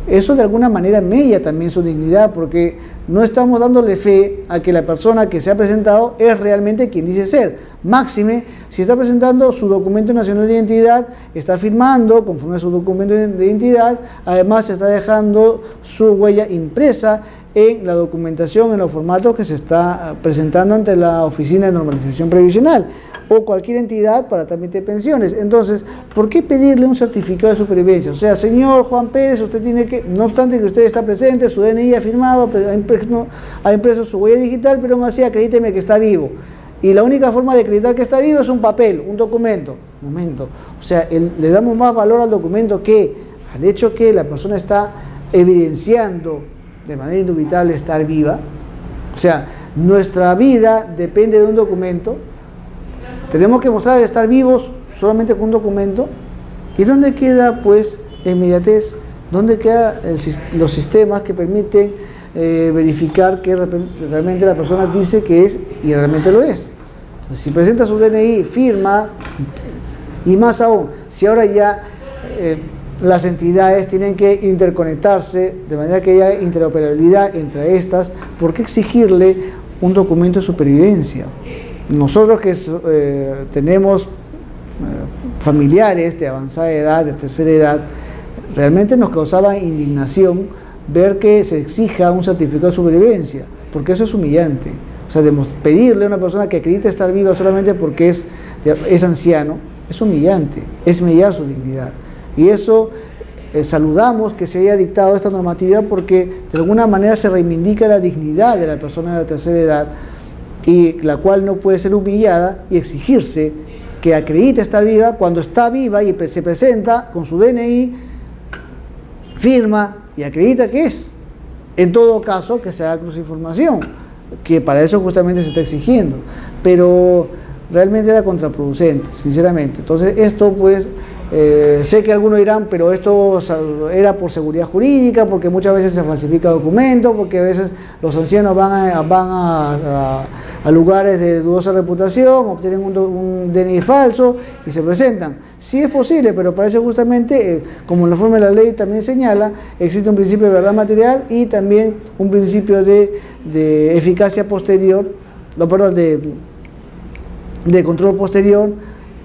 eso de alguna manera mella también su dignidad, porque no estamos dándole fe a que la persona que se ha presentado es realmente quien dice ser. Máxime, si está presentando su documento nacional de identidad, está firmando conforme a su documento de identidad, además está dejando su huella impresa en la documentación, en los formatos que se está presentando ante la Oficina de Normalización Previsional o cualquier entidad para trámite de pensiones. Entonces, ¿por qué pedirle un certificado de supervivencia? O sea, señor Juan Pérez, usted tiene que, no obstante que usted está presente, su DNI ha firmado, ha impreso su huella digital, pero aún así acredíteme que está vivo. Y la única forma de acreditar que está vivo es un papel, un documento. Momento. O sea, le damos más valor al documento que al hecho que la persona está evidenciando de manera indubitable estar viva. O sea, nuestra vida depende de un documento, tenemos que mostrar de estar vivos solamente con un documento. ¿Y dónde queda pues la inmediatez? ¿Dónde quedan los sistemas que permiten verificar que realmente la persona dice que es y realmente lo es? Entonces, si presenta su DNI, firma, y más aún, si ahora ya las entidades tienen que interconectarse de manera que haya interoperabilidad entre estas, ¿por qué exigirle un documento de supervivencia? Nosotros que tenemos familiares de avanzada edad, de tercera edad, realmente nos causaba indignación ver que se exija un certificado de supervivencia, porque eso es humillante. O sea, pedirle a una persona que acredite estar viva solamente porque es anciano, es humillante, es mediar su dignidad. Y eso saludamos que se haya dictado esta normativa porque de alguna manera se reivindica la dignidad de la persona de la tercera edad, y la cual no puede ser humillada y exigirse que acredite estar viva cuando está viva y se presenta con su DNI, firma y acredita que es. En todo caso, que se haga cruz de información, que para eso justamente se está exigiendo, pero realmente era contraproducente, sinceramente. Entonces esto pues, sé que algunos dirán, pero esto era por seguridad jurídica, porque muchas veces se falsifica documentos, porque a veces los ancianos van a lugares de dudosa reputación, obtienen un DNI falso y se presentan. Sí es posible, pero para eso justamente, como la forma de la ley también señala, existe un principio de verdad material y también un principio de eficacia posterior, de control posterior,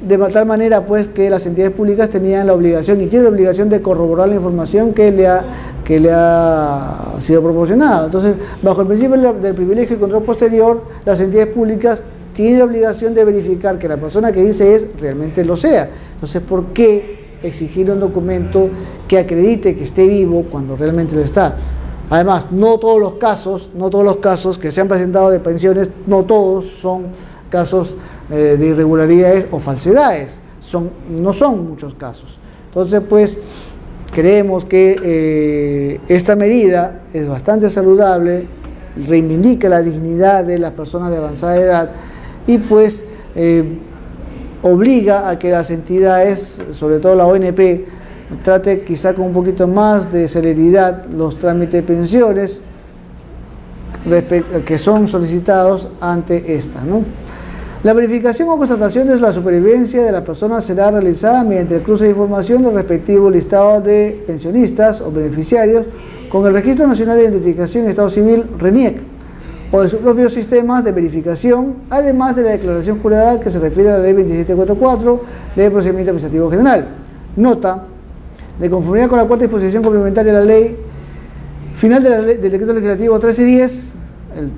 de tal manera pues que las entidades públicas tenían la obligación y tienen la obligación de corroborar la información que le ha sido proporcionada. Entonces, bajo el principio del privilegio y control posterior, las entidades públicas tienen la obligación de verificar que la persona que dice es realmente lo sea. Entonces, ¿por qué exigir un documento que acredite que esté vivo cuando realmente lo está? Además, no todos los casos que se han presentado de pensiones, no todos son casos de irregularidades o falsedades, no son muchos casos. Entonces, pues, creemos que esta medida es bastante saludable, reivindica la dignidad de las personas de avanzada edad y pues obliga a que las entidades, sobre todo la ONP, trate quizá con un poquito más de celeridad los trámites de pensiones que son solicitados ante esta, ¿no? La verificación o constatación de la supervivencia de la persona será realizada mediante el cruce de información del respectivo listado de pensionistas o beneficiarios con el Registro Nacional de Identificación y Estado Civil, RENIEC, o de sus propios sistemas de verificación, además de la declaración jurada que se refiere a la Ley 2744, Ley de Procedimiento Administrativo General. Nota: de conformidad con la cuarta disposición complementaria de la ley final del Decreto Legislativo 1310,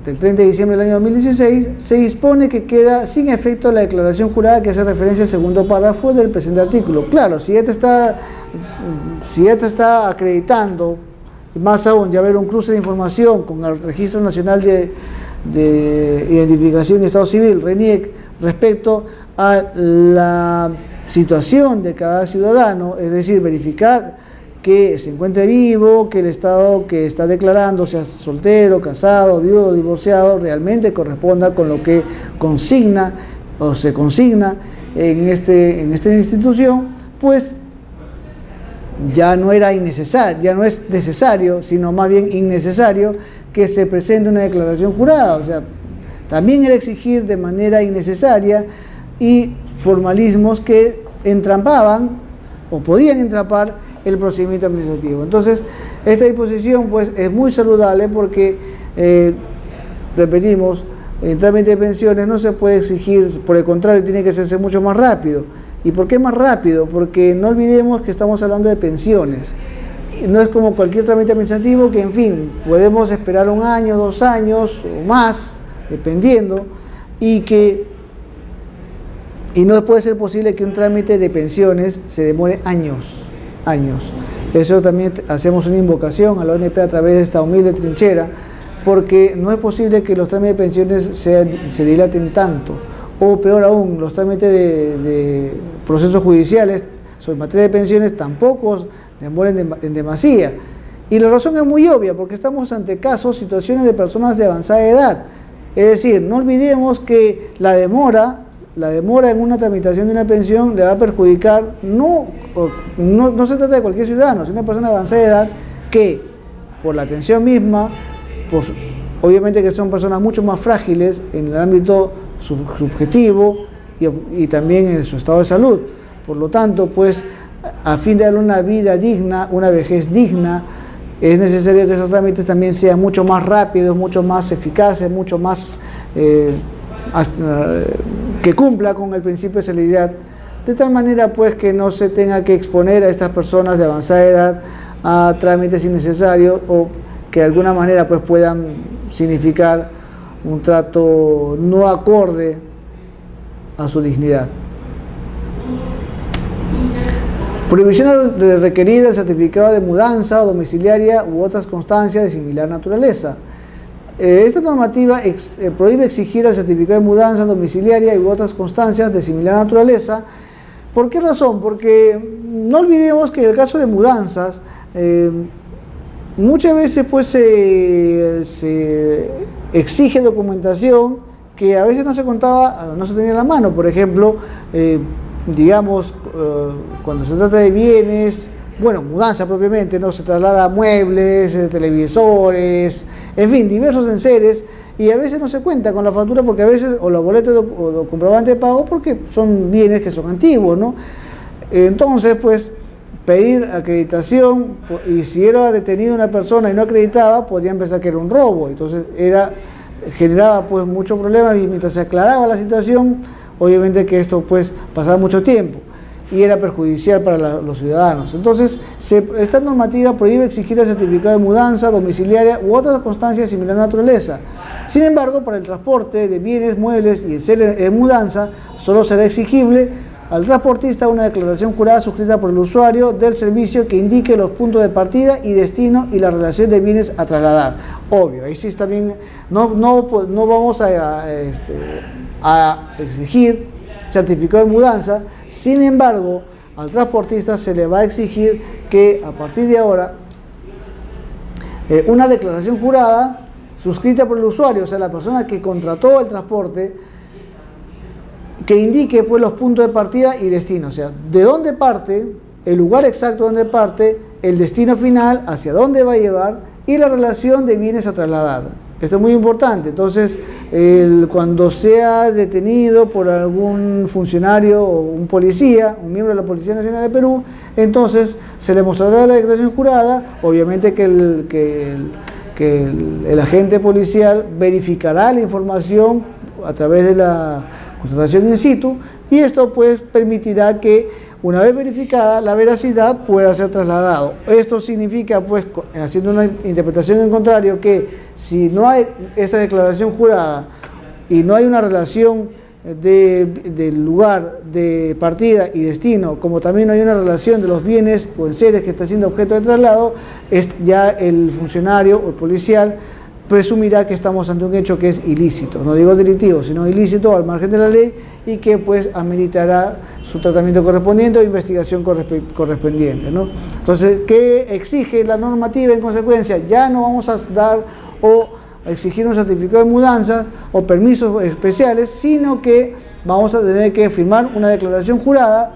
del 30 de diciembre del año 2016, se dispone que queda sin efecto la declaración jurada que hace referencia al segundo párrafo del presente artículo. Claro, si ya te está acreditando, más aún, ya haber un cruce de información con el Registro Nacional de Identificación y Estado Civil, RENIEC, respecto a la situación de cada ciudadano, es decir, verificar que se encuentre vivo, que el estado que está declarando, sea soltero, casado, viudo, divorciado, realmente corresponda con lo que consigna o se consigna en esta institución, pues ya no es necesario, sino más bien innecesario que se presente una declaración jurada. O sea, también era exigir de manera innecesaria y formalismos que entrampaban o podían entrampar el procedimiento administrativo. Entonces, esta disposición pues es muy saludable porque, repetimos, en trámite de pensiones no se puede exigir, por el contrario, tiene que hacerse mucho más rápido. ¿Y por qué más rápido? Porque no olvidemos que estamos hablando de pensiones. No es como cualquier trámite administrativo que, en fin, podemos esperar 1 año, 2 años o más, dependiendo, y no puede ser posible que un trámite de pensiones se demore años. Eso también hacemos una invocación a la ONP a través de esta humilde trinchera, porque no es posible que los trámites de pensiones se dilaten tanto, o peor aún, los trámites de procesos judiciales sobre materia de pensiones tampoco demoren en demasía. Y la razón es muy obvia, porque estamos ante situaciones de personas de avanzada edad, Es decir, no olvidemos que la demora en una tramitación de una pensión le va a perjudicar, no se trata de cualquier ciudadano, sino una persona de avanzada edad que, por la atención misma, pues, obviamente que son personas mucho más frágiles en el ámbito subjetivo y también en su estado de salud. Por lo tanto, pues, a fin de darle una vida digna, una vejez digna, es necesario que esos trámites también sean mucho más rápidos, mucho más eficaces, mucho más que cumpla con el principio de celeridad, de tal manera pues que no se tenga que exponer a estas personas de avanzada edad a trámites innecesarios o que de alguna manera pues puedan significar un trato no acorde a su dignidad. Prohibición de requerir el certificado de mudanza o domiciliaria u otras constancias de similar naturaleza. Esta normativa prohíbe exigir el certificado de mudanza domiciliaria u otras constancias de similar naturaleza. ¿Por qué razón? Porque no olvidemos que en el caso de mudanzas, muchas veces pues se exige documentación que a veces no se contaba, no se tenía a la mano. Por ejemplo, digamos, cuando se trata de bienes, bueno, mudanza propiamente, ¿no? Se traslada muebles, televisores, en fin, diversos enseres, y a veces no se cuenta con la factura porque a veces, o la boleta o comprobante de pago, porque son bienes que son antiguos, ¿no? Entonces, pues, pedir acreditación, y si era detenido una persona y no acreditaba, podían pensar que era un robo, entonces generaba pues muchos problemas, y mientras se aclaraba la situación, obviamente que esto pues pasaba mucho tiempo y era perjudicial para los ciudadanos. Entonces, esta normativa prohíbe exigir el certificado de mudanza domiciliaria u otras constancias de similar naturaleza. Sin embargo, para el transporte de bienes, muebles y el ser en mudanza, solo será exigible al transportista una declaración jurada suscrita por el usuario del servicio que indique los puntos de partida y destino y la relación de bienes a trasladar. Obvio, ahí sí está bien, no vamos a exigir certificado de mudanza. Sin embargo, al transportista se le va a exigir que a partir de ahora una declaración jurada suscrita por el usuario, o sea, la persona que contrató el transporte, que indique pues los puntos de partida y destino, o sea, de dónde parte, el lugar exacto donde parte, el destino final, hacia dónde va a llevar y la relación de bienes a trasladar. Esto es muy importante. Entonces, cuando sea detenido por algún funcionario o un policía, un miembro de la Policía Nacional de Perú, entonces se le mostrará la declaración jurada. Obviamente que el agente policial verificará la información a través de la constatación in situ, y esto pues permitirá que, una vez verificada la veracidad, pueda ser trasladado. Esto significa, pues, haciendo una interpretación en contrario, que si no hay esa declaración jurada y no hay una relación del lugar de partida y destino, como también no hay una relación de los bienes o enseres que está siendo objeto de traslado, ya el funcionario o el policial presumirá que estamos ante un hecho que es ilícito, no digo delictivo, sino ilícito al margen de la ley, y que pues ameritará su tratamiento correspondiente o investigación correspondiente, ¿no? Entonces, ¿qué exige la normativa en consecuencia? Ya no vamos a dar o a exigir un certificado de mudanzas o permisos especiales, sino que vamos a tener que firmar una declaración jurada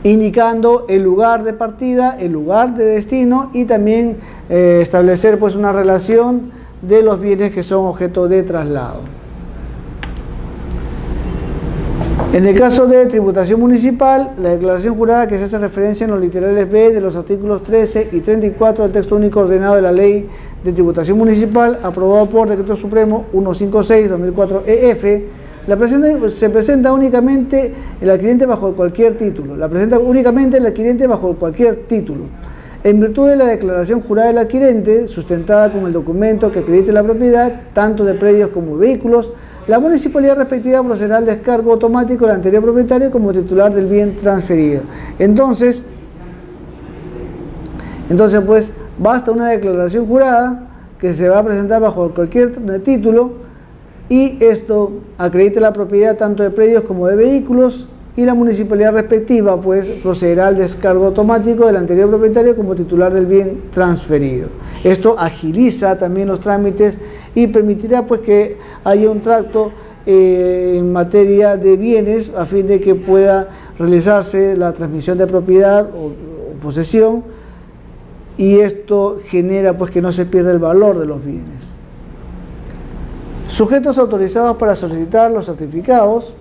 indicando el lugar de partida, el lugar de destino, y también establecer pues una relación de los bienes que son objeto de traslado. En el caso de tributación municipal, la declaración jurada que se hace referencia en los literales B de los artículos 13 y 34 del texto único ordenado de la Ley de Tributación Municipal, aprobado por Decreto Supremo 156/2004 EF, se presenta únicamente el adquirente bajo cualquier título. La presenta únicamente el adquirente bajo cualquier título. En virtud de la declaración jurada del adquirente, sustentada con el documento que acredite la propiedad, tanto de predios como vehículos, la municipalidad respectiva procederá al descargo automático del anterior propietario como titular del bien transferido. Entonces pues, basta una declaración jurada que se va a presentar bajo cualquier título, y esto acredita la propiedad tanto de predios como de vehículos, y la municipalidad respectiva pues procederá al descargo automático del anterior propietario como titular del bien transferido. Esto agiliza también los trámites y permitirá pues que haya un trato en materia de bienes a fin de que pueda realizarse la transmisión de propiedad o posesión, y esto genera pues que no se pierda el valor de los bienes. Sujetos autorizados para solicitar los certificados.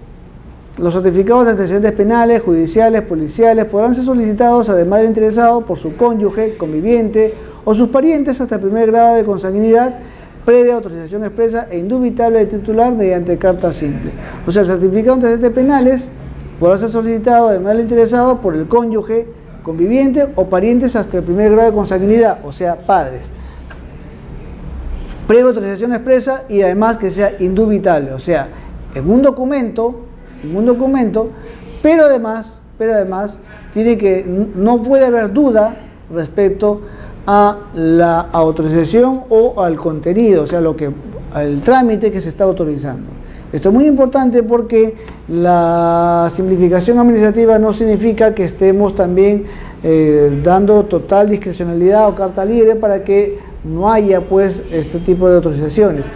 Los certificados de antecedentes penales, judiciales, policiales podrán ser solicitados además del interesado por su cónyuge, conviviente o sus parientes hasta el primer grado de consanguinidad, previa autorización expresa e indubitable del titular mediante carta simple. O sea, el certificado de antecedentes penales podrá ser solicitado además del interesado por el cónyuge, conviviente o parientes hasta el primer grado de consanguinidad, o sea, padres. Previa autorización expresa y además que sea indubitable, o sea, en un documento, pero además no puede haber duda respecto a la autorización o al contenido, o sea, al trámite que se está autorizando. Esto es muy importante porque la simplificación administrativa no significa que estemos también dando total discrecionalidad o carta libre para que no haya pues este tipo de autorizaciones.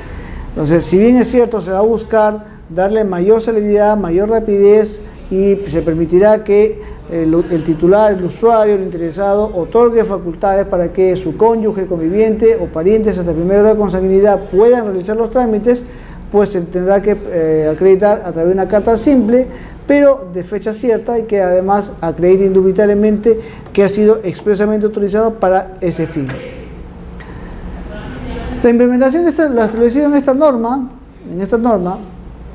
Entonces, si bien es cierto, se va a buscar darle mayor celeridad, mayor rapidez y se permitirá que el titular, el usuario, el interesado otorgue facultades para que su cónyuge, conviviente o parientes hasta el primer grado de consanguinidad puedan realizar los trámites, pues se tendrá que acreditar a través de una carta simple, pero de fecha cierta y que además acredite indubitablemente que ha sido expresamente autorizado para ese fin. La implementación de lo establecido en esta norma,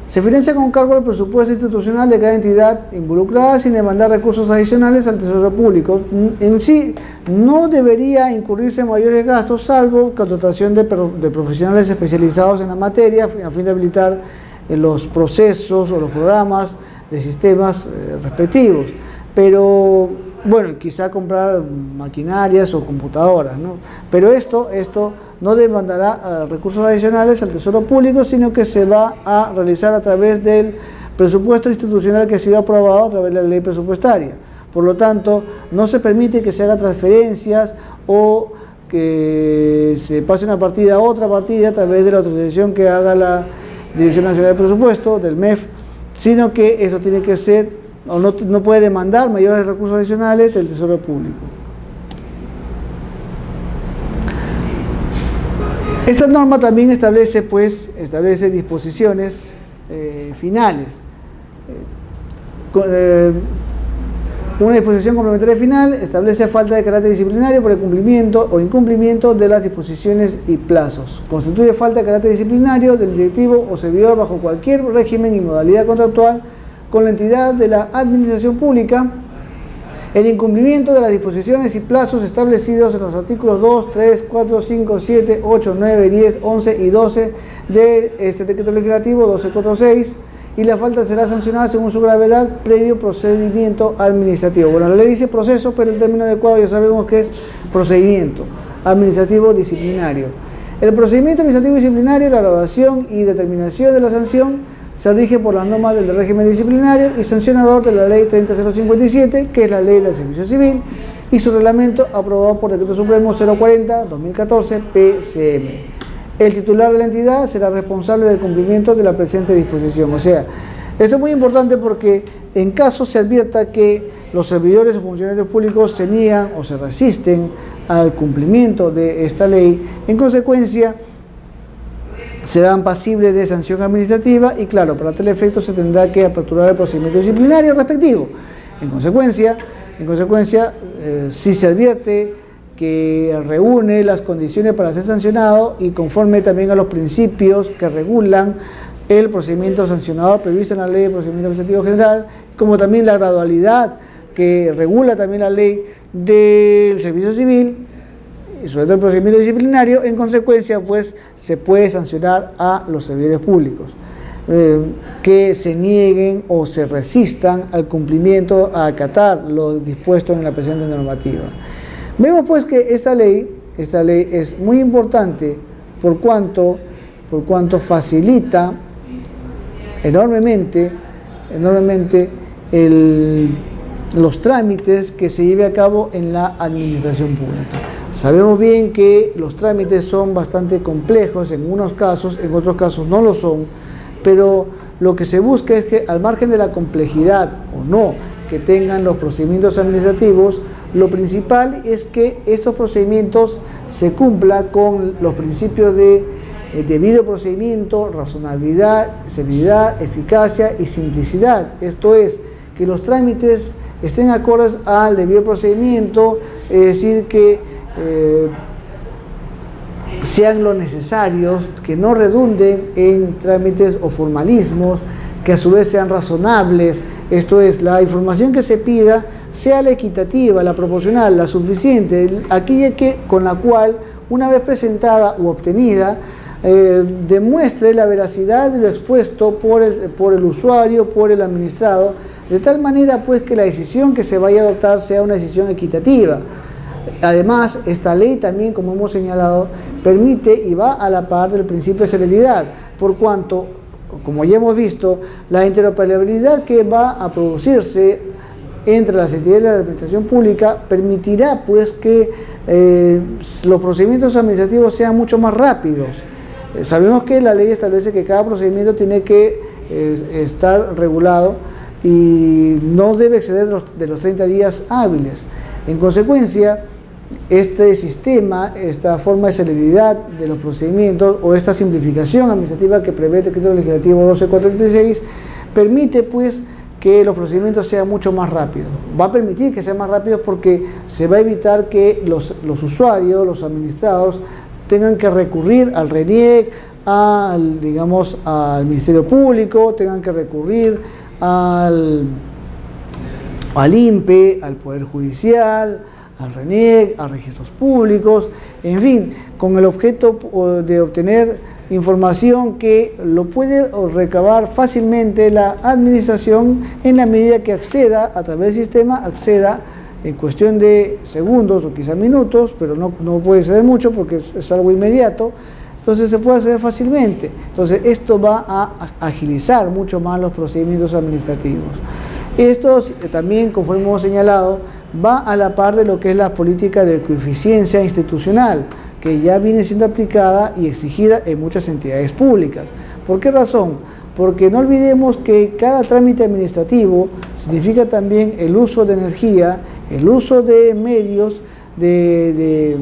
se financia con cargo al presupuesto institucional de cada entidad involucrada sin demandar recursos adicionales al Tesoro Público. En sí, no debería incurrirse en mayores gastos, salvo contratación de profesionales especializados en la materia, a fin de habilitar los procesos o los programas de sistemas respectivos. Pero, bueno, quizá comprar maquinarias o computadoras, ¿no? Pero esto no demandará recursos adicionales al Tesoro Público, sino que se va a realizar a través del presupuesto institucional que ha sido aprobado a través de la ley presupuestaria. Por lo tanto, no se permite que se hagan transferencias o que se pase una partida a otra partida a través de la autorización que haga la Dirección Nacional de Presupuesto, del MEF, sino que eso tiene que ser, o no puede demandar mayores recursos adicionales del Tesoro Público. Esta norma también establece disposiciones finales. Una disposición complementaria final establece falta de carácter disciplinario por el cumplimiento o incumplimiento de las disposiciones y plazos. Constituye falta de carácter disciplinario del directivo o servidor bajo cualquier régimen y modalidad contractual con la entidad de la administración pública el incumplimiento de las disposiciones y plazos establecidos en los artículos 2, 3, 4, 5, 7, 8, 9, 10, 11 y 12 de este decreto legislativo 1246, y la falta será sancionada según su gravedad previo procedimiento administrativo. Bueno, la ley dice proceso, pero el término adecuado ya sabemos que es procedimiento administrativo disciplinario. El procedimiento administrativo disciplinario, la graduación y determinación de la sanción se rige por las normas del régimen disciplinario y sancionador de la ley 30057, que es la ley del servicio civil, y su reglamento aprobado por Decreto Supremo 040-2014 PCM. El titular de la entidad será responsable del cumplimiento de la presente disposición. O sea, esto es muy importante porque en caso se advierta que los servidores o funcionarios públicos se niegan o se resisten al cumplimiento de esta ley, en consecuencia serán pasibles de sanción administrativa y, claro, para tal efecto se tendrá que aperturar el procedimiento disciplinario respectivo. En consecuencia, si se advierte que reúne las condiciones para ser sancionado y conforme también a los principios que regulan el procedimiento sancionador previsto en la Ley de Procedimiento Administrativo General, como también la gradualidad que regula también la Ley del Servicio Civil, y sobre todo el procedimiento disciplinario, en consecuencia, pues, se puede sancionar a los servidores públicos que se nieguen o se resistan al cumplimiento, a acatar lo dispuesto en la presente normativa. Vemos, pues, que esta ley es muy importante por cuanto facilita enormemente los trámites que se lleve a cabo en la administración pública. Sabemos bien que los trámites son bastante complejos en unos casos, en otros casos no lo son, pero lo que se busca es que, al margen de la complejidad o no que tengan los procedimientos administrativos, lo principal es que estos procedimientos se cumplan con los principios de debido procedimiento, razonabilidad, celeridad, eficacia y simplicidad. Esto es, que los trámites estén acordes al debido procedimiento, es decir, que sean lo necesarios, que no redunden en trámites o formalismos, que a su vez sean razonables. Esto es, la información que se pida sea la equitativa, la proporcional, la suficiente, aquella con la cual, una vez presentada u obtenida, demuestre la veracidad de lo expuesto por el usuario, por el administrado, de tal manera pues que la decisión que se vaya a adoptar sea una decisión equitativa. Además, esta ley también, como hemos señalado, permite y va a la par del principio de celeridad, por cuanto, como ya hemos visto, la interoperabilidad que va a producirse entre las entidades de la administración pública permitirá pues que los procedimientos administrativos sean mucho más rápidos. Sabemos que la ley establece que cada procedimiento tiene que estar regulado y no debe exceder de los 30 días hábiles. En consecuencia, este sistema, esta forma de celeridad de los procedimientos o esta simplificación administrativa que prevé el decreto legislativo 12436 permite pues que los procedimientos sean mucho más rápidos. Va a permitir que sean más rápidos porque se va a evitar que los usuarios, los administrados, tengan que recurrir al RENIEC, al Ministerio Público, tengan que recurrir al INPE, al Poder Judicial, al RENIEC, a registros públicos, en fin, con el objeto de obtener información que lo puede recabar fácilmente la administración en la medida que acceda a través del sistema, acceda en cuestión de segundos o quizás minutos, pero no puede ser mucho porque es algo inmediato, entonces se puede acceder fácilmente. Entonces esto va a agilizar mucho más los procedimientos administrativos. Esto también, conforme hemos señalado, va a la par de lo que es la política de coeficiencia institucional, que ya viene siendo aplicada y exigida en muchas entidades públicas. ¿Por qué razón? Porque no olvidemos que cada trámite administrativo significa también el uso de energía, el uso de medios, de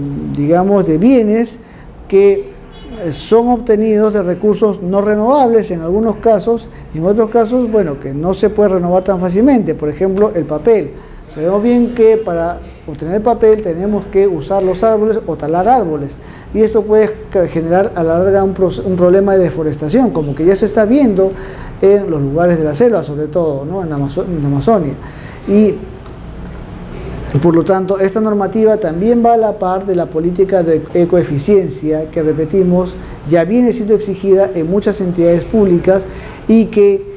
bienes que son obtenidos de recursos no renovables en algunos casos, y en otros casos, bueno, que no se puede renovar tan fácilmente. Por ejemplo, el papel. Sabemos bien que para obtener papel tenemos que usar los árboles o talar árboles, y esto puede generar a la larga un problema de deforestación, como que ya se está viendo en los lugares de la selva, sobre todo, ¿no? en la Amazonia. Y por lo tanto, esta normativa también va a la par de la política de ecoeficiencia que, repetimos, ya viene siendo exigida en muchas entidades públicas y que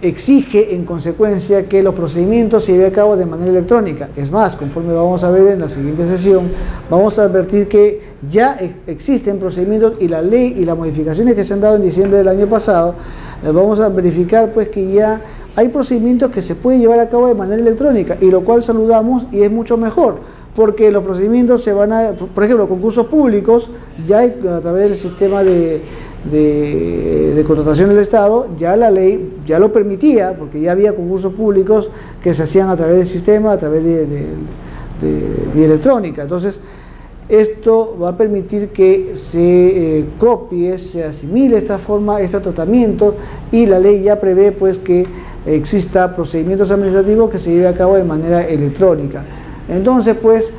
exige en consecuencia que los procedimientos se lleven a cabo de manera electrónica. Es más, conforme vamos a ver en la siguiente sesión, vamos a advertir que ya existen procedimientos y la ley y las modificaciones que se han dado en diciembre del año pasado, vamos a verificar pues que ya hay procedimientos que se pueden llevar a cabo de manera electrónica, y lo cual saludamos y es mucho mejor, porque los procedimientos se van a, por ejemplo, concursos públicos, ya hay, a través del sistema de contratación del Estado, ya la ley ya lo permitía, porque ya había concursos públicos que se hacían a través del sistema, a través de vía electrónica. Entonces, esto va a permitir que se copie, se asimile esta forma, este tratamiento, y la ley ya prevé pues que exista procedimientos administrativos que se lleve a cabo de manera electrónica. Entonces pues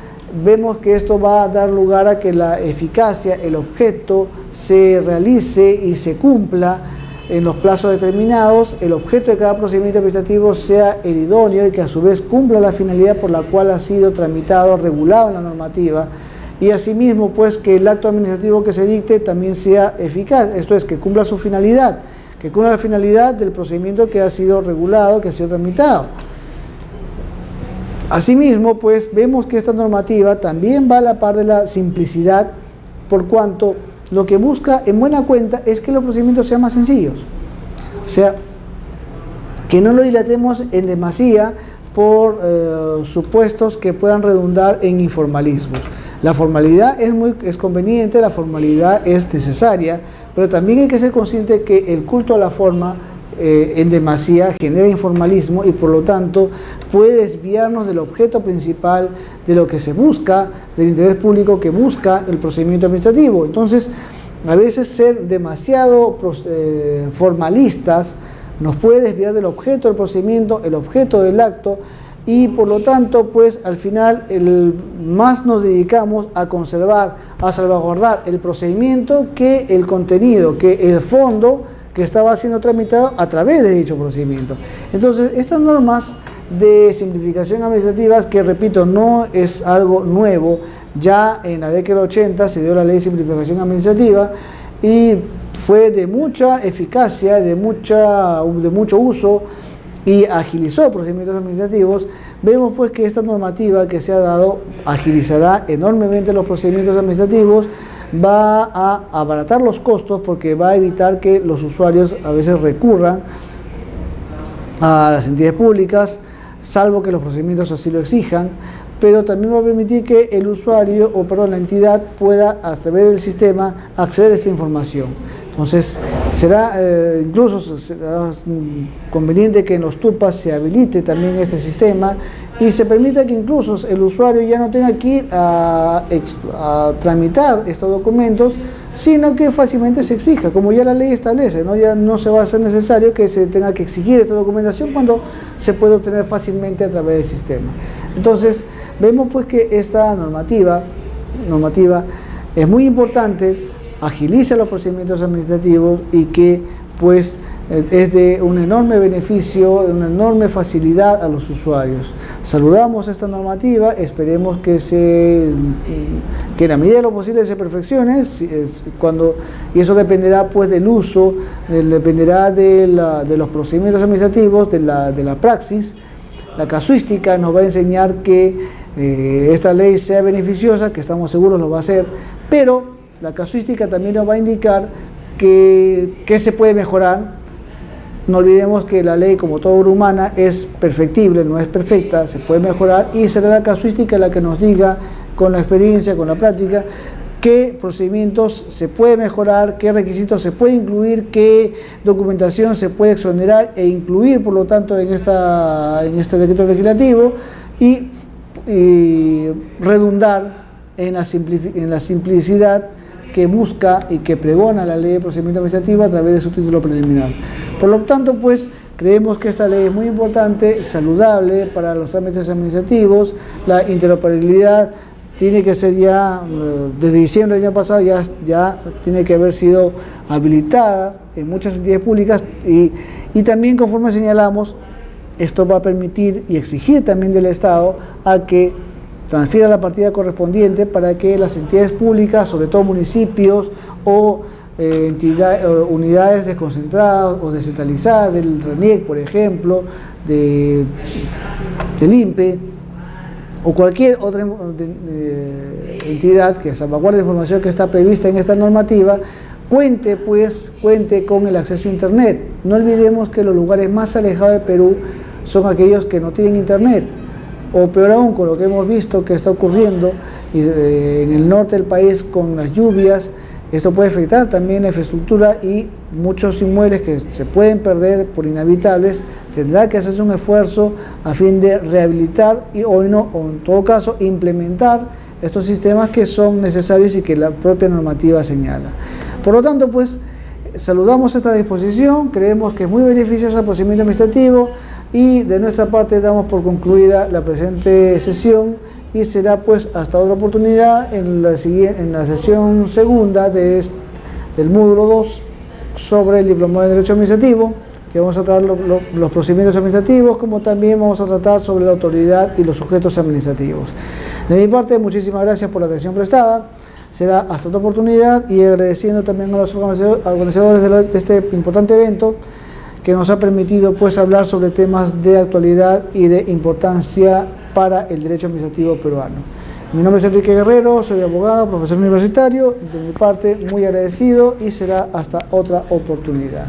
vemos que esto va a dar lugar a que la eficacia, el objeto, se realice y se cumpla en los plazos determinados, el objeto de cada procedimiento administrativo sea el idóneo y que a su vez cumpla la finalidad por la cual ha sido tramitado, regulado en la normativa, y asimismo pues que el acto administrativo que se dicte también sea eficaz, esto es, que cumpla su finalidad, que cumpla la finalidad del procedimiento que ha sido regulado, que ha sido tramitado. Asimismo, pues vemos que esta normativa también va a la par de la simplicidad, por cuanto lo que busca en buena cuenta es que los procedimientos sean más sencillos. O sea, que no lo dilatemos en demasía por supuestos que puedan redundar en informalismos. La formalidad es conveniente, la formalidad es necesaria, pero también hay que ser consciente que el culto a la forma en demasía genera informalismo y por lo tanto puede desviarnos del objeto principal de lo que se busca, del interés público que busca el procedimiento administrativo. Entonces, a veces ser demasiado formalistas nos puede desviar del objeto del procedimiento, el objeto del acto, y por lo tanto, pues al final más nos dedicamos a conservar, a salvaguardar el procedimiento que el contenido, que el fondo que estaba siendo tramitado a través de dicho procedimiento. Entonces, estas normas de simplificación administrativa, que repito, no es algo nuevo, ya en la década de 80 se dio la ley de simplificación administrativa y fue de mucha eficacia, de mucho uso y agilizó procedimientos administrativos. Vemos pues que esta normativa que se ha dado agilizará enormemente los procedimientos administrativos, va a abaratar los costos porque va a evitar que los usuarios a veces recurran a las entidades públicas, salvo que los procedimientos así lo exijan, pero también va a permitir que el usuario, la entidad pueda a través del sistema acceder a esta información. Entonces, será conveniente que en los TUPAS se habilite también este sistema y se permita que incluso el usuario ya no tenga que ir a tramitar estos documentos, sino que fácilmente se exija, como ya la ley establece, ¿no? Ya no se va a hacer necesario que se tenga que exigir esta documentación cuando se puede obtener fácilmente a través del sistema. Entonces, vemos pues que esta normativa es muy importante, agiliza los procedimientos administrativos y que pues es de un enorme beneficio, de una enorme facilidad a los usuarios. Saludamos esta normativa, esperemos que en la medida de lo posible se perfeccione, y eso dependerá pues del uso, dependerá de los procedimientos administrativos, de la praxis. La casuística nos va a enseñar que esta ley sea beneficiosa, que estamos seguros lo va a ser, pero la casuística también nos va a indicar que se puede mejorar. No olvidemos que la ley, como toda obra humana, es perfectible, no es perfecta, se puede mejorar, y será la casuística la que nos diga, con la experiencia, con la práctica, qué procedimientos se puede mejorar, qué requisitos se puede incluir, qué documentación se puede exonerar e incluir, por lo tanto, en este decreto legislativo, y redundar en la simplicidad que busca y que pregona la ley de procedimiento administrativo a través de su título preliminar. Por lo tanto, pues, creemos que esta ley es muy importante, saludable para los trámites administrativos. La interoperabilidad tiene que ser ya, desde diciembre del año pasado, ya tiene que haber sido habilitada en muchas entidades públicas y también, conforme señalamos, esto va a permitir y exigir también del Estado a que transfiera la partida correspondiente para que las entidades públicas, sobre todo municipios o unidades desconcentradas o descentralizadas del RENIEC, por ejemplo, del INPE o cualquier otra entidad que salvaguarde la información que está prevista en esta normativa, cuente con el acceso a Internet. No olvidemos que los lugares más alejados de Perú son aquellos que no tienen Internet, o peor aún, con lo que hemos visto que está ocurriendo en el norte del país con las lluvias. Esto puede afectar también la infraestructura y muchos inmuebles que se pueden perder por inhabitables. Tendrá que hacerse un esfuerzo a fin de rehabilitar o en todo caso implementar estos sistemas que son necesarios y que la propia normativa señala. Por lo tanto, pues, saludamos esta disposición, creemos que es muy beneficiosa el procedimiento administrativo y de nuestra parte damos por concluida la presente sesión y será pues hasta otra oportunidad en la sesión segunda del módulo 2 sobre el Diplomado de Derecho Administrativo, que vamos a tratar los procedimientos administrativos, como también vamos a tratar sobre la autoridad y los sujetos administrativos. De mi parte, muchísimas gracias por la atención prestada. Será hasta otra oportunidad y agradeciendo también a los organizadores de este importante evento que nos ha permitido pues hablar sobre temas de actualidad y de importancia para el derecho administrativo peruano. Mi nombre es Enrique Guerrero, soy abogado, profesor universitario. De mi parte, muy agradecido y será hasta otra oportunidad.